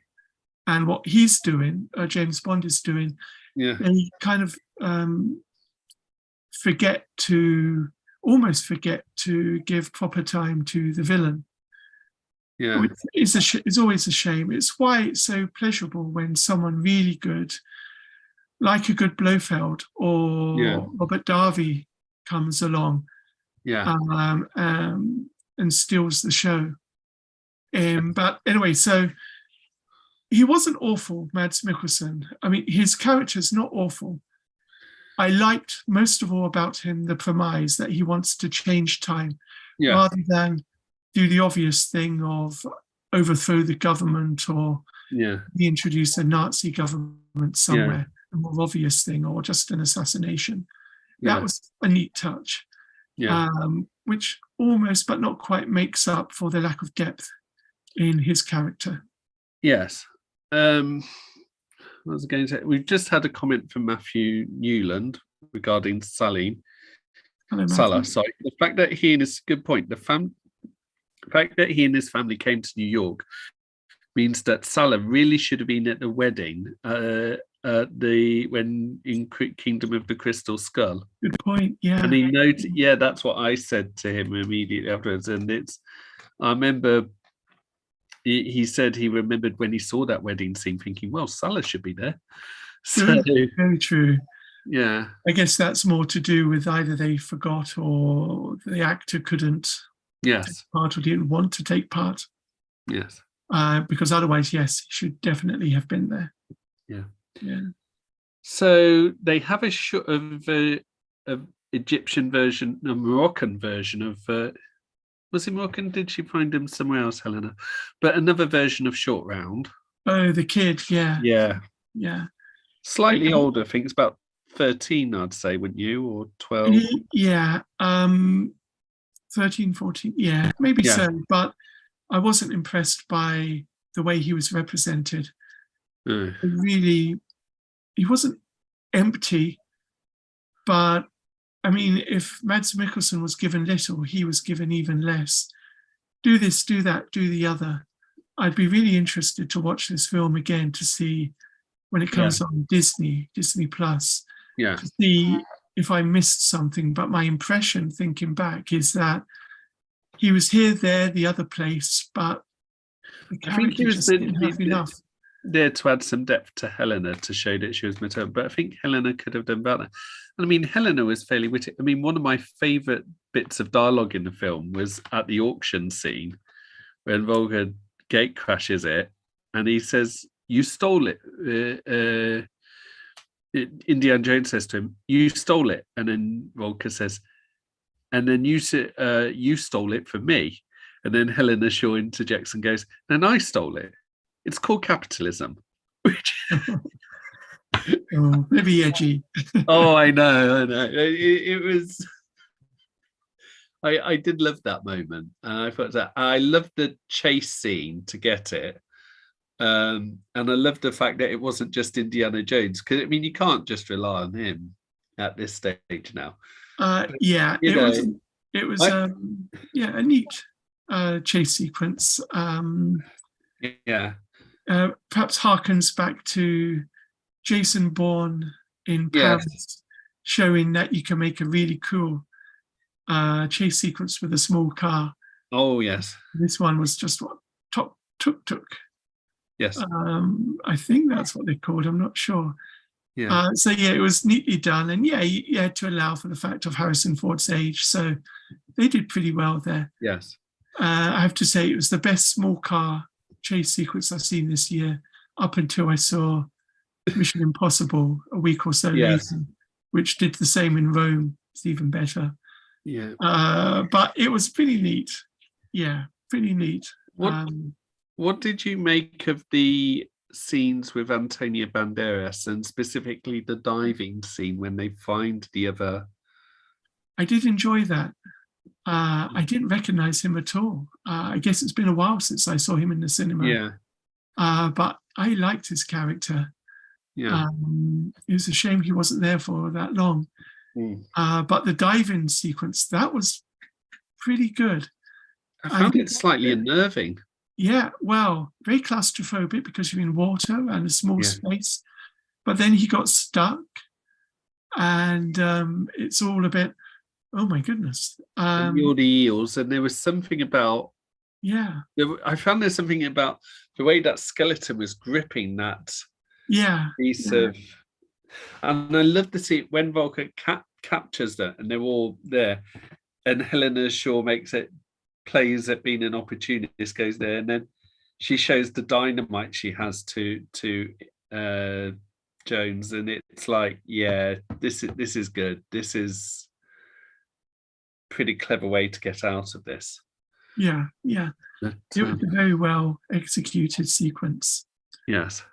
B: and what he's doing, James Bond is doing, they kind of almost forget to give proper time to the villain. Yeah, it's always a shame. It's why it's so pleasurable when someone really good, like a good Blofeld or Robert Darby, comes along, and steals the show. But anyway, so he wasn't awful, Mads Mikkelsen. I mean, his character's not awful. I liked most of all about him the premise that he wants to change time rather than do the obvious thing of overthrow the government or reintroduce a Nazi government somewhere, a more obvious thing, or just an assassination. That was a neat touch, which almost but not quite makes up for the lack of depth in his character.
A: Yes. I was going to say, we've just had a comment from Matthew Newland regarding Salah. Sorry, the fact that he and his good point. The fact that he and his family came to New York means that Salah really should have been at the wedding when in Kingdom of the Crystal Skull.
B: Good point. Yeah,
A: and he noted. Yeah, that's what I said to him immediately afterwards, and I remember. He said he remembered when he saw that wedding scene thinking, well, Salah should be there. So,
B: very true.
A: Yeah.
B: I guess that's more to do with either they forgot or the actor couldn't take part or didn't want to take part.
A: Yes.
B: Because otherwise, yes, he should definitely have been there.
A: Yeah.
B: Yeah.
A: So they have a Egyptian version, a Moroccan version of... was he Moroccan? Did she find him somewhere else, Helena? But another version of Short Round.
B: Oh, the kid, yeah.
A: Yeah. Slightly older, I think it's about 13, I'd say, wouldn't you? Or 12?
B: Yeah. 13, 14, yeah, maybe so. But I wasn't impressed by the way he was represented. Really, he wasn't empty, but I mean, if Mads Mikkelsen was given little, he was given even less. Do this, do that, do the other. I'd be really interested to watch this film again to see when it comes on Disney Plus, to see if I missed something. But my impression, thinking back, is that he was here, there, the other place, but The
A: I think
B: character
A: it was
B: just didn't have enough.
A: there to add some depth to Helena to show that she was maternal, but I think Helena could have done better. And I mean, Helena was fairly witty. I mean, one of my favourite bits of dialogue in the film was at the auction scene when Volker gate crashes it, and he says, "You stole it." Indiana Jones says to him, "You stole it," and then Volker says, "And then you stole it from me." And then Helena Shaw interjects and goes, "And I stole it. It's called capitalism." Which,
B: Oh, maybe edgy.
A: oh, I know. It was. I did love that moment. I thought that I loved the chase scene to get it. And I love the fact that it wasn't just Indiana Jones, because I mean you can't just rely on him at this stage now.
B: Yeah,
A: You know,
B: it was yeah, a neat chase sequence.
A: Yeah,
B: Perhaps harkens back to Jason Bourne in
A: yes,
B: Paris, showing that you can make a really cool chase sequence with a small car.
A: oh yes,
B: This one was just what tuk.
A: yes,
B: I think that's what they called. I'm not sure.
A: yeah,
B: So yeah, it was neatly done, and yeah, you had to allow for the fact of Harrison Ford's age. So they did pretty well there.
A: yes,
B: I have to say, it was the best small car chase sequence I've seen this year, up until I saw Mission Impossible a week or so
A: yes,
B: later, which did the same in Rome. It's even better.
A: yeah.
B: But it was pretty neat. Yeah, pretty neat.
A: What what did you make of the scenes with Antonio Banderas, and specifically the diving scene when they find the other?
B: I did enjoy that. I didn't recognize him at all. I guess it's been a while since I saw him in the cinema.
A: Yeah,
B: But I liked his character.
A: yeah.
B: It was a shame he wasn't there for that long.
A: Mm.
B: But the diving sequence, that was pretty good.
A: I found it slightly unnerving.
B: Yeah, well, very claustrophobic because you're in water and a small
A: Yeah.
B: space. But then he got stuck, and it's all a bit, oh my goodness.
A: And all the eels, and there was something about.
B: Yeah,
A: I found there's something about the way that skeleton was gripping that
B: yeah,
A: piece
B: yeah,
A: of, and I love to see when Volker captures that, and they're all there, and Helena Shaw plays at being an opportunist, goes there, and then she shows the dynamite she has to Jones, and it's like, yeah, this is good. This is pretty clever way to get out of this.
B: yeah.
A: But,
B: It was a very well executed sequence.
A: yes.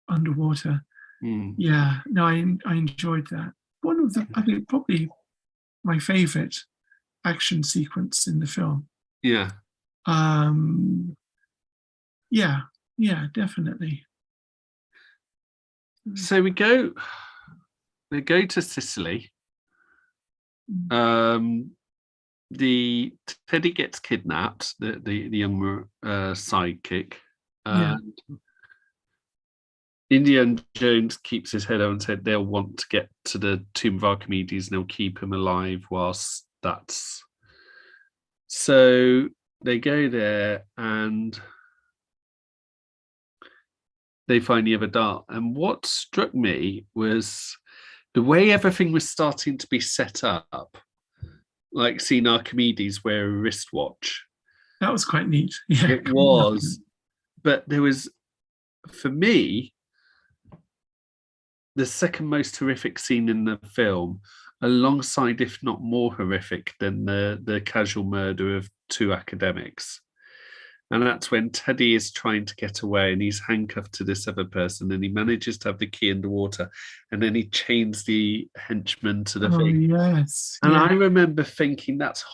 B: Underwater.
A: Mm.
B: Yeah, no, I enjoyed that. One of the, I think, probably my favorite action sequence in the film.
A: Yeah.
B: Yeah, definitely.
A: So they go to Sicily. The Teddy gets kidnapped, the young sidekick.
B: Yeah.
A: Indiana Jones keeps his head up and said they'll want to get to the tomb of Archimedes and they'll keep him alive whilst that's. So they go there and they find the other dart. And what struck me was the way everything was starting to be set up, like seeing Archimedes wear a wristwatch.
B: That was quite neat. Yeah,
A: it was. But there was, for me, the second most horrific scene in the film, alongside, if not more horrific than the casual murder of two academics. And that's when Teddy is trying to get away and he's handcuffed to this other person and he manages to have the key in the water and then he chains the henchman to the thing.
B: Yes.
A: And I remember thinking that's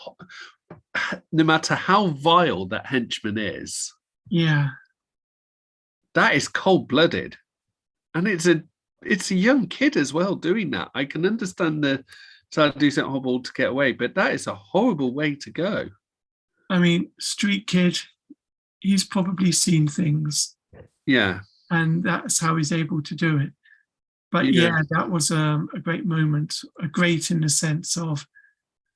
A: no matter how vile that henchman is.
B: Yeah.
A: That is cold-blooded. And it's a young kid as well doing that. I can understand the trying to do something horrible to get away, but that is a horrible way to go.
B: I mean, street kid, he's probably seen things.
A: Yeah.
B: And that's how he's able to do it. But yeah, that was a great moment, great in the sense of,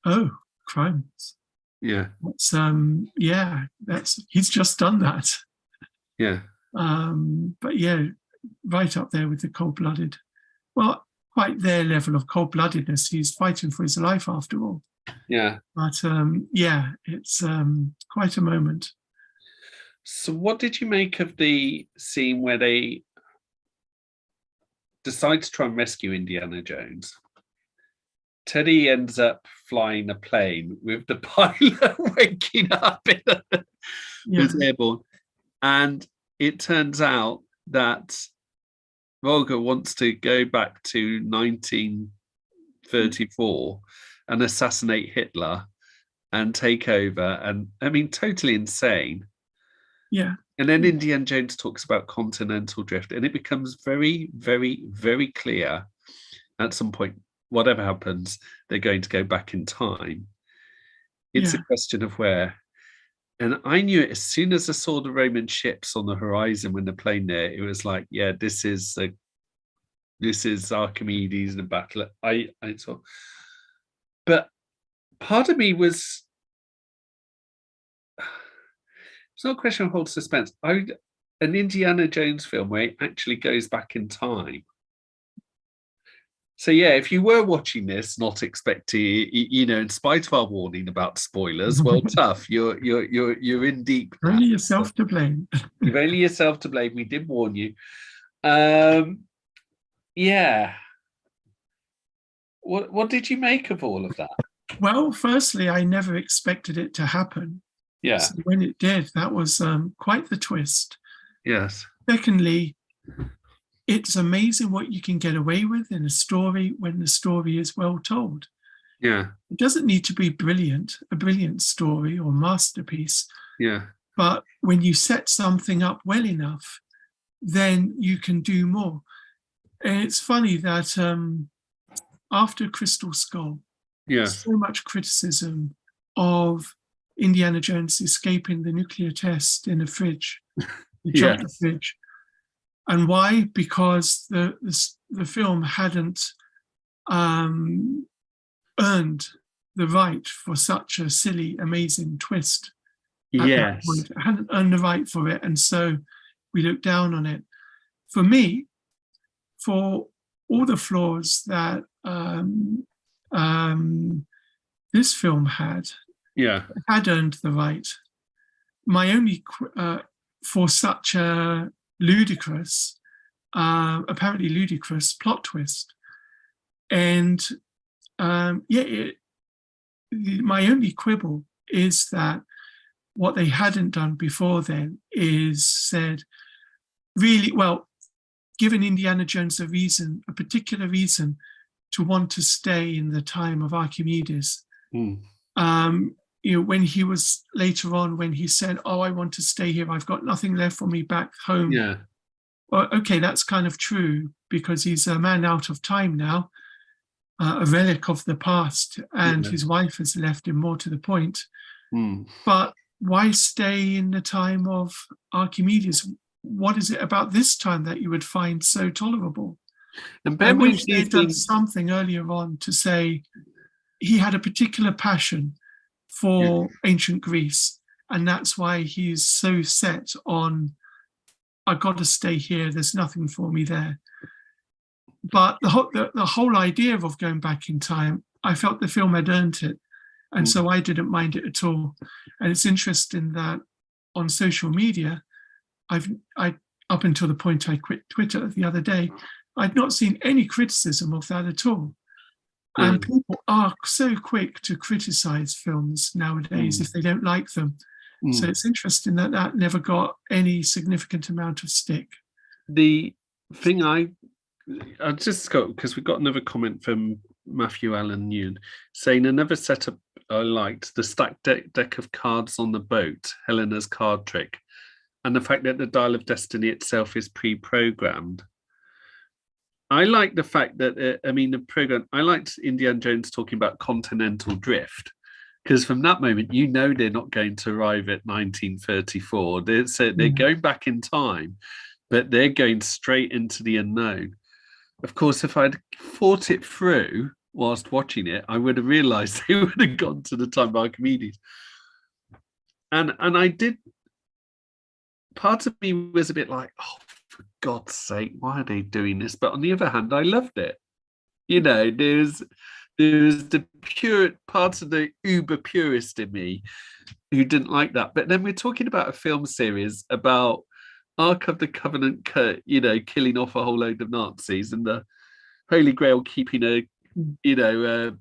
B: oh, crimes.
A: Yeah.
B: That's he's just done that.
A: Yeah.
B: But yeah, right up there with the cold-blooded. Well, quite their level of cold-bloodedness. He's fighting for his life after all.
A: Yeah.
B: But yeah, it's quite a moment.
A: So what did you make of the scene where they decide to try and rescue Indiana Jones? Teddy ends up flying a plane with the pilot waking up in his airborne. And it turns out that Volga wants to go back to 1934 and assassinate Hitler and take over. And I mean, totally insane.
B: Yeah.
A: And then Indiana Jones talks about continental drift, and it becomes very, very, very clear at some point, whatever happens, they're going to go back in time. It's a question of where. And I knew it as soon as I saw the Roman ships on the horizon when they're playing there. It was like, yeah, this is Archimedes and a battle. I saw, but part of me was, it's not a question of hold suspense. An Indiana Jones film where it actually goes back in time. So yeah, if you were watching this, not expecting, in spite of our warning about spoilers, well, tough. You're in deep now.
B: Only yourself to blame.
A: You've only yourself to blame. We did warn you. Yeah. What did you make of all of that?
B: Well, firstly, I never expected it to happen.
A: Yeah.
B: So when it did, that was quite the twist.
A: Yes.
B: Secondly, it's amazing what you can get away with in a story when the story is well told.
A: Yeah.
B: It doesn't need to be a brilliant story or masterpiece.
A: Yeah.
B: But when you set something up well enough, then you can do more. And it's funny that after Crystal Skull, so much criticism of Indiana Jones escaping the nuclear test in a fridge. He jumped the fridge. And why? Because the film hadn't earned the right for such a silly, amazing twist at that point. It hadn't earned the right for it. And so we looked down on it. For me, for all the flaws that this film had earned the right. My only, for such a apparently ludicrous plot twist. And my only quibble is that what they hadn't done before then is said, really, well, given Indiana Jones a particular reason to want to stay in the time of Archimedes. When he was later on, when he said, "Oh, I want to stay here. I've got nothing left for me back home."
A: Yeah.
B: Well, okay, that's kind of true because he's a man out of time now, a relic of the past, and his wife has left him, more to the point. But why stay in the time of Archimedes? What is it about this time that you would find so tolerable? And I wish they'd done something earlier on to say he had a particular passion for ancient Greece, and that's why he's so set on, I've got to stay here, there's nothing for me there. But the whole idea of going back in time, I felt the film had earned it, and so I didn't mind it at all. And it's interesting that on social media, I up until the point I quit Twitter the other day, I'd not seen any criticism of that at all. And people are so quick to criticize films nowadays if they don't like them. So it's interesting that never got any significant amount of stick. The
A: thing I just got, because we got another comment from Matthew Allen Newton saying another setup I liked, the stacked deck of cards on the boat, Helena's card trick, and the fact that the Dial of Destiny itself is pre-programmed. I like the fact that, the program, I liked Indiana Jones talking about continental drift, because from that moment, they're not going to arrive at 1934. They're going back in time, but they're going straight into the unknown. Of course, if I'd thought it through whilst watching it, I would have realised they would have gone to the time of Archimedes. and I did. Part of me was a bit like, oh, for God's sake, why are they doing this? But on the other hand, I loved it. You know, there's the pure parts of the uber purist in me who didn't like that. But then we're talking about a film series about Ark of the Covenant, you know, killing off a whole load of Nazis, and the Holy Grail keeping a, you know, a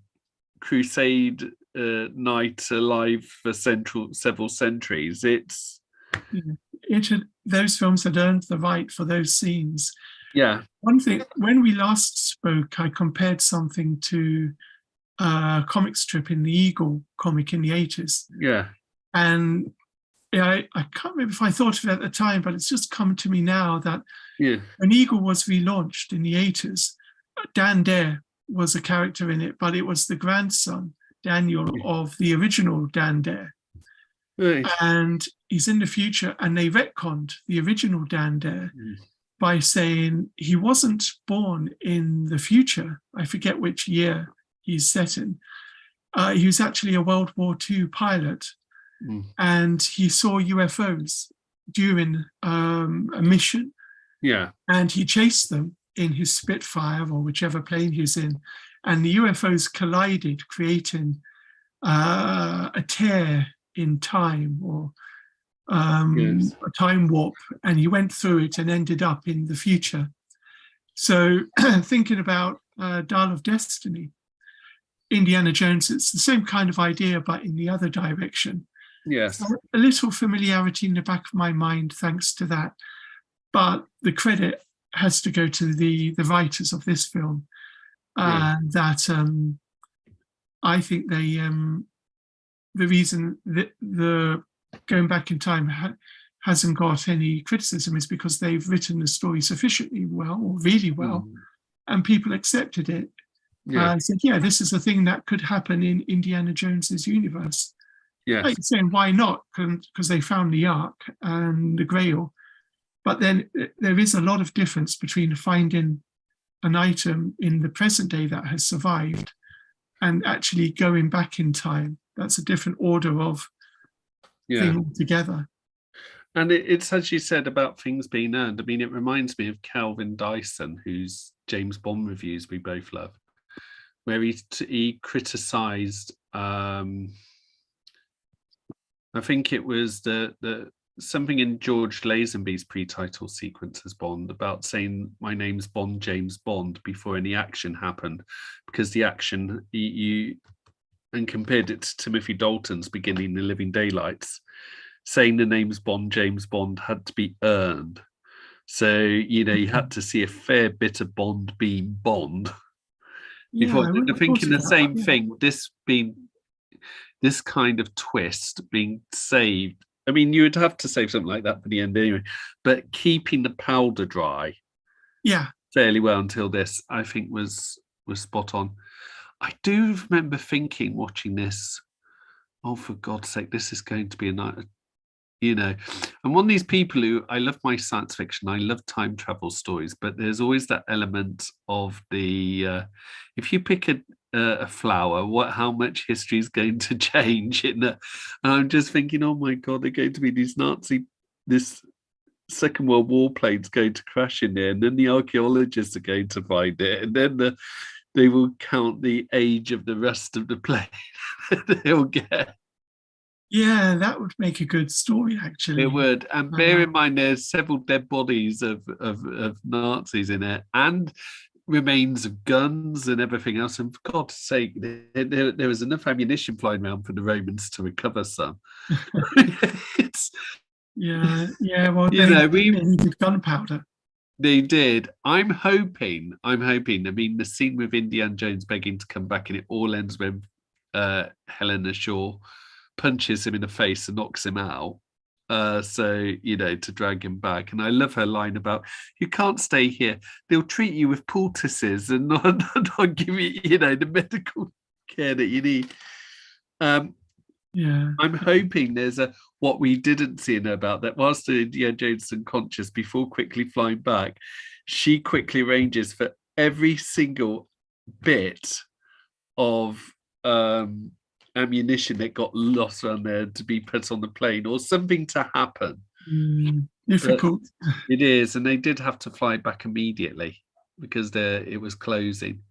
A: crusade knight alive for several centuries. It's
B: those films had earned the right for those scenes.
A: yeah.
B: One thing, when we last spoke, I compared something to a comic strip in the Eagle comic in the 80s.
A: Yeah.
B: And I can't remember if I thought of it at the time, but it's just come to me now that when Eagle was relaunched in the 80s, Dan Dare was a character in it, but it was the grandson, Daniel, of the original Dan Dare.
A: Right.
B: And he's in the future, and they retconned the original Dan Dare by saying he wasn't born in the future. I forget which year he's set in. He was actually a World War II pilot, and he saw UFOs during a mission.
A: Yeah.
B: And he chased them in his Spitfire or whichever plane he was in, and the UFOs collided, creating a tear in time, or a time warp, and he went through it and ended up in the future. So thinking about Dial of Destiny, Indiana Jones, it's the same kind of idea, but in the other direction.
A: Yes.
B: So a little familiarity in the back of my mind thanks to that. But the credit has to go to the writers of this film. That I think they, the reason that the going back in time hasn't got any criticism is because they've written the story sufficiently well, or really well, and people accepted it. Said, yeah, this is a thing that could happen in Indiana Jones's universe.
A: Yes.
B: Like saying, why not? Because they found the Ark and the Grail. But then there is a lot of difference between finding an item in the present day that has survived and actually going back in time. That's a different order of thing altogether.
A: And it's, as you said, about things being earned. I mean, it reminds me of Calvin Dyson, whose James Bond reviews we both love, where he criticised, I think it was the something in George Lazenby's pre-title sequence as Bond about saying my name's Bond, James Bond, before any action happened, because the action and compared it to Timothy Dalton's beginning The Living Daylights, saying the name's Bond, James Bond had to be earned. So, you know, you had to see a fair bit of Bond being Bond. Before they're thinking the same thing, this kind of twist being saved. I mean, you would have to save something like that for the end anyway, but keeping the powder dry fairly well until this, I think was spot on. I do remember thinking, watching this, oh, for God's sake, this is going to be a night, you know. I'm one of these people who, I love my science fiction, I love time travel stories, but there's always that element of the, if you pick a flower, how much history is going to change in that. And I'm just thinking, oh my God, they're going to be this Second World War plane's going to crash in there, and then the archaeologists are going to find it, and then they will count the age of the rest of the plane they'll get.
B: Yeah, that would make a good story, actually.
A: It would. And bear in mind, there's several dead bodies of Nazis in it, and remains of guns and everything else. And for God's sake, there was enough ammunition flying around for the Romans to recover some.
B: Well,
A: we
B: needed gunpowder.
A: They did. I'm hoping. I mean, the scene with Indiana Jones begging to come back, and it all ends when Helena Shaw punches him in the face and knocks him out. So, you know, to drag him back. And I love her line about, you can't stay here. They'll treat you with poultices and not give you, you know, the medical care that you need. I'm hoping there's what we didn't see in her about that. Whilst Indiana Jones is unconscious, before quickly flying back, she quickly arranges for every single bit of ammunition that got lost on there to be put on the plane or something to happen. But
B: Difficult.
A: it is, and they did have to fly back immediately because it was closing.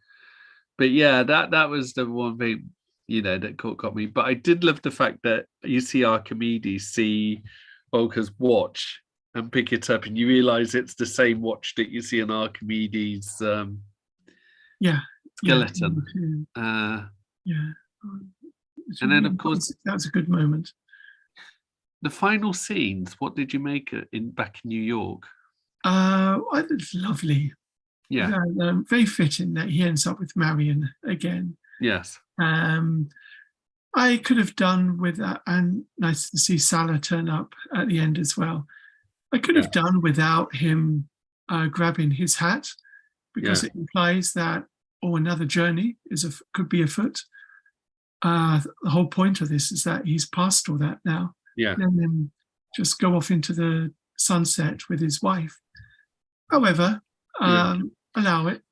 A: But yeah, that was the one thing, that got me. But I did love the fact that you see Archimedes see Volker's watch and pick it up, and you realise it's the same watch that you see in Archimedes' skeleton.
B: Yeah.
A: Yeah. And then, of course,
B: that's a good moment.
A: The final scenes. What did you make back in New York?
B: It's lovely.
A: Yeah.
B: Very fitting that he ends up with Marion again.
A: Yes.
B: I could have done with that, and nice to see Salah turn up at the end as well. I could have done without him grabbing his hat, because it implies that another journey could be afoot. The whole point of this is that he's past all that now.
A: Yeah.
B: And then just go off into the sunset with his wife. However, allow it.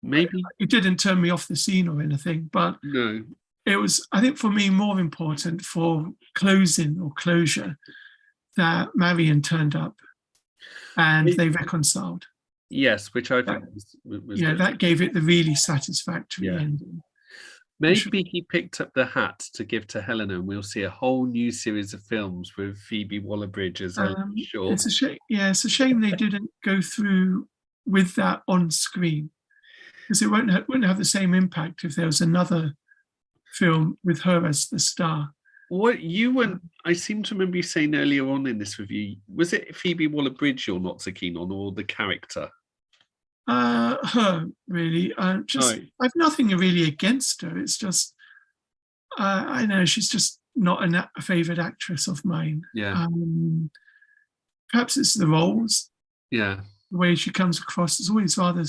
A: Maybe
B: it didn't turn me off the scene or anything, but
A: no,
B: it was, I think, for me, more important for closure that Marion turned up and they reconciled.
A: Yes, which I think was good.
B: That gave it the really satisfactory ending.
A: Maybe he picked up the hat to give to Helena, and we'll see a whole new series of films with Phoebe Waller-Bridge as Helena Shaw.
B: It's a shame. Yeah, it's a shame they didn't go through with that on screen, because it wouldn't have the same impact if there was another film with her as the star.
A: What I seem to remember you saying earlier on in this review, was it Phoebe Waller-Bridge you're not so keen on, or the character?
B: Her, really. I've nothing really against her. It's just I know she's just not a favorite actress of mine.
A: Yeah.
B: Perhaps it's the roles.
A: Yeah.
B: The way she comes across is always rather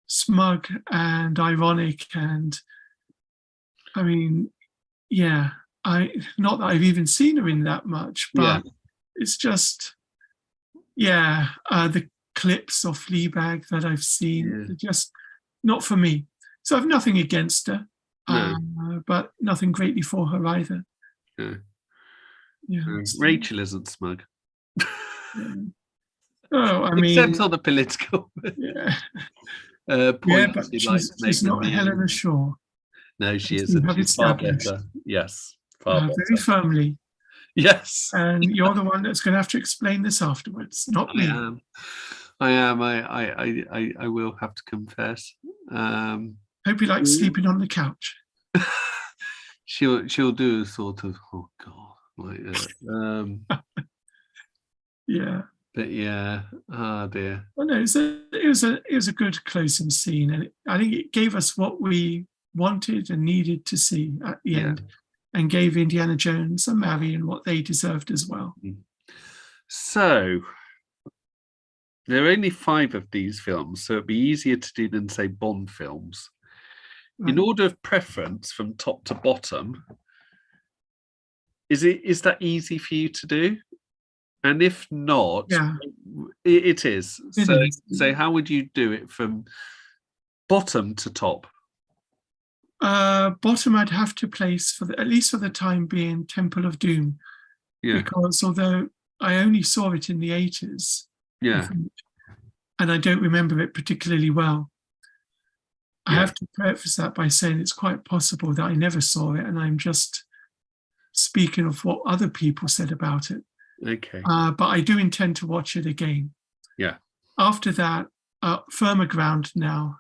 B: smug and ironic, and I mean, not that I've even seen her in that much, but it's just, the clips of Fleabag that I've seen, are just not for me. So I've nothing against her, but nothing greatly for her either.
A: No.
B: Yeah.
A: Rachel isn't smug.
B: Oh, I mean,
A: except on the political.
B: But she's not Helena Shaw.
A: No, she isn't. She's far better. Yes, far better.
B: Very firmly.
A: Yes.
B: And you're the one that's going to have to explain this afterwards, not me.
A: I am. I will have to confess.
B: Hope you like sleeping on the couch.
A: She'll do a sort of, oh God, like
B: yeah.
A: But oh dear.
B: Well, no, it was a good closing scene, and I think it gave us what we wanted and needed to see at the end, and gave Indiana Jones and Marion what they deserved as well.
A: So there are only 5 of these films, so it'd be easier to do than say Bond films. Right. In order of preference, from top to bottom, is that easy for you to do? And if not, it is. So how would you do it from bottom to top?
B: Bottom, I'd have to place at least for the time being, Temple of Doom. Yeah. Because although I only saw it in the 80s, and I don't remember it particularly well, I have to preface that by saying it's quite possible that I never saw it, and I'm just speaking of what other people said about it.
A: Okay.
B: But I do intend to watch it again.
A: Yeah.
B: After that, firmer ground now,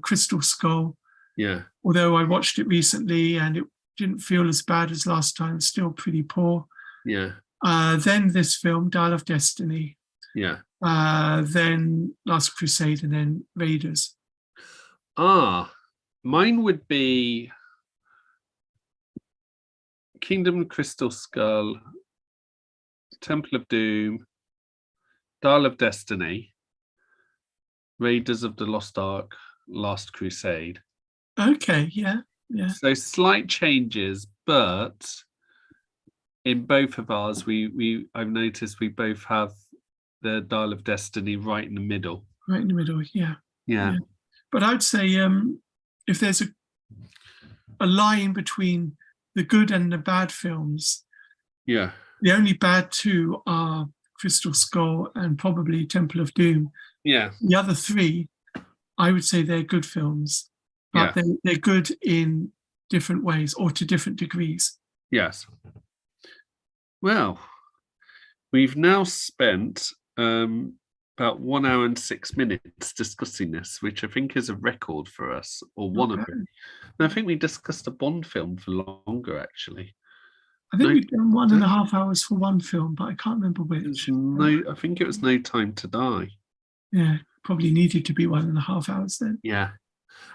B: Crystal Skull.
A: Yeah.
B: Although I watched it recently and it didn't feel as bad as last time, still pretty poor.
A: Yeah.
B: Then this film, Dial of Destiny.
A: Yeah.
B: Then Last Crusade, and then Raiders.
A: Mine would be Kingdom Crystal Skull, Temple of Doom, Dial of Destiny, Raiders of the Lost Ark, Last Crusade.
B: Okay, yeah.
A: So slight changes, but in both of ours, I've noticed we both have the Dial of Destiny right in the middle.
B: Right in the middle, yeah.
A: Yeah.
B: But I'd say if there's a line between the good and the bad films.
A: Yeah.
B: The only bad two are Crystal Skull and probably Temple of Doom.
A: Yeah.
B: The other three, I would say they're good films, but
A: Yeah.
B: they're good in different ways or to different degrees.
A: Yes. Well, we've now spent about 1 hour and 6 minutes discussing this, which I think is a record for us, or one of them. And I think we discussed a Bond film for longer, actually.
B: I think we've done 1.5 hours for one film, but I can't remember which.
A: I think it was No Time to Die.
B: Yeah, probably needed to be 1.5 hours then.
A: Yeah.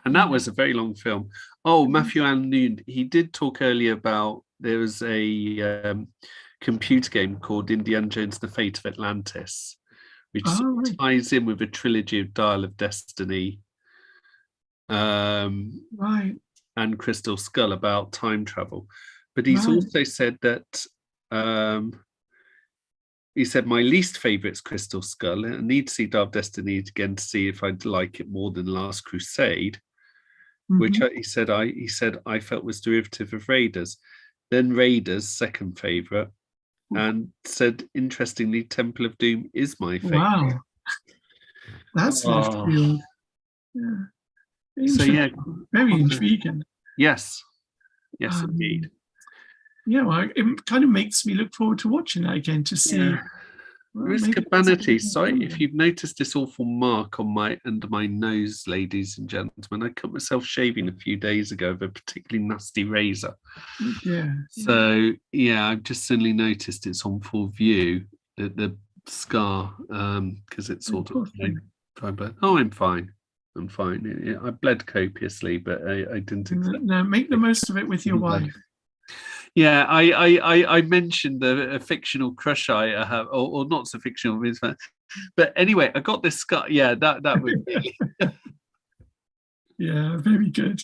A: And that was a very long film. Oh, Matthew Allen Noon, he did talk earlier about there was a computer game called Indiana Jones: The Fate of Atlantis, which ties in with a trilogy of Dial of Destiny and Crystal Skull about time travel. But he's also said that he said my least favourite is Crystal Skull. I need to see Dial of Destiny again to see if I'd like it more than Last Crusade, which he said I felt was derivative of Raiders. Then Raiders, second favourite, and said interestingly, Temple of Doom is my favourite.
B: Wow, that's left field. Yeah.
A: So yeah,
B: very intriguing.
A: Yes, indeed.
B: Yeah, well, it kind of makes me look forward to watching that again to see.
A: Yeah. Risk of vanity. Sorry if you've noticed this awful mark on under my nose, ladies and gentlemen. I cut myself shaving a few days ago with a particularly nasty razor.
B: Yeah.
A: So yeah, I've just suddenly noticed it's on full view, the scar, because it's sort of dry blood. Oh, I'm fine. I'm fine. I bled copiously, but I didn't.
B: No, make the most of it with your wife.
A: Yeah, I mentioned a fictional crush I have, or not so fictional, but anyway, I got this scar. Yeah, that would be.
B: Yeah, very good.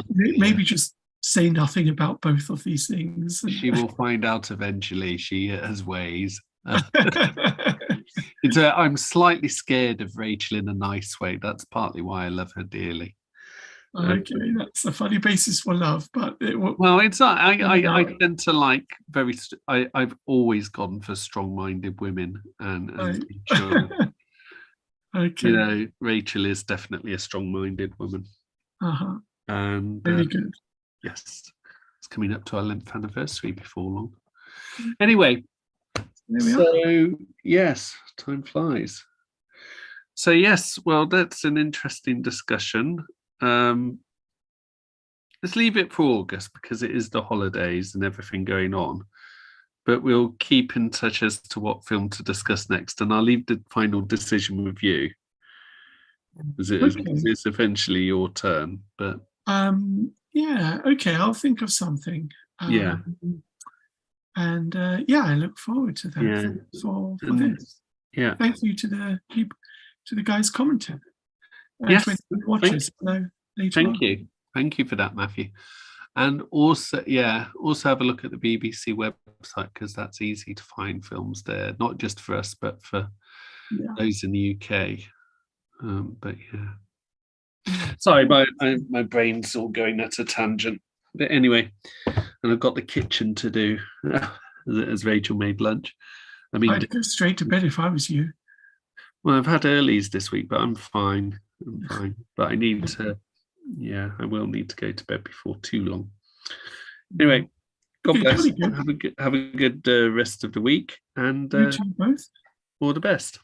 B: Maybe just say nothing about both of these things.
A: She will find out eventually. She has ways. I'm slightly scared of Rachel in a nice way. That's partly why I love her dearly.
B: Okay, that's a funny basis for love, but
A: it's not. I tend to like I've always gone for strong-minded women, and okay. Rachel is definitely a strong-minded woman. And
B: very good.
A: Yes, it's coming up to our 11th anniversary before long. Anyway, yes, time flies. So yes, well, that's an interesting discussion. Let's leave it for August because it is the holidays and everything going on. But we'll keep in touch as to what film to discuss next, and I'll leave the final decision with you. It's eventually your turn, but
B: yeah, okay, I'll think of something. And I look forward to that for this.
A: Yeah,
B: thank you to the guys commenting.
A: Yes,
B: watchers.
A: Thank you for that, Matthew. And also have a look at the BBC website because that's easy to find films there, not just for us, but for those in the UK. But yeah, sorry, my brain's all going at a tangent. But anyway, and I've got the kitchen to do as Rachel made lunch. I mean,
B: I'd go straight to bed if I was you.
A: Well, I've had earlies this week, but I'm fine. But I need to. Yeah, I will need to go to bed before too long. Anyway, God bless. Have a good rest of the week, and
B: you too, both.
A: All the best.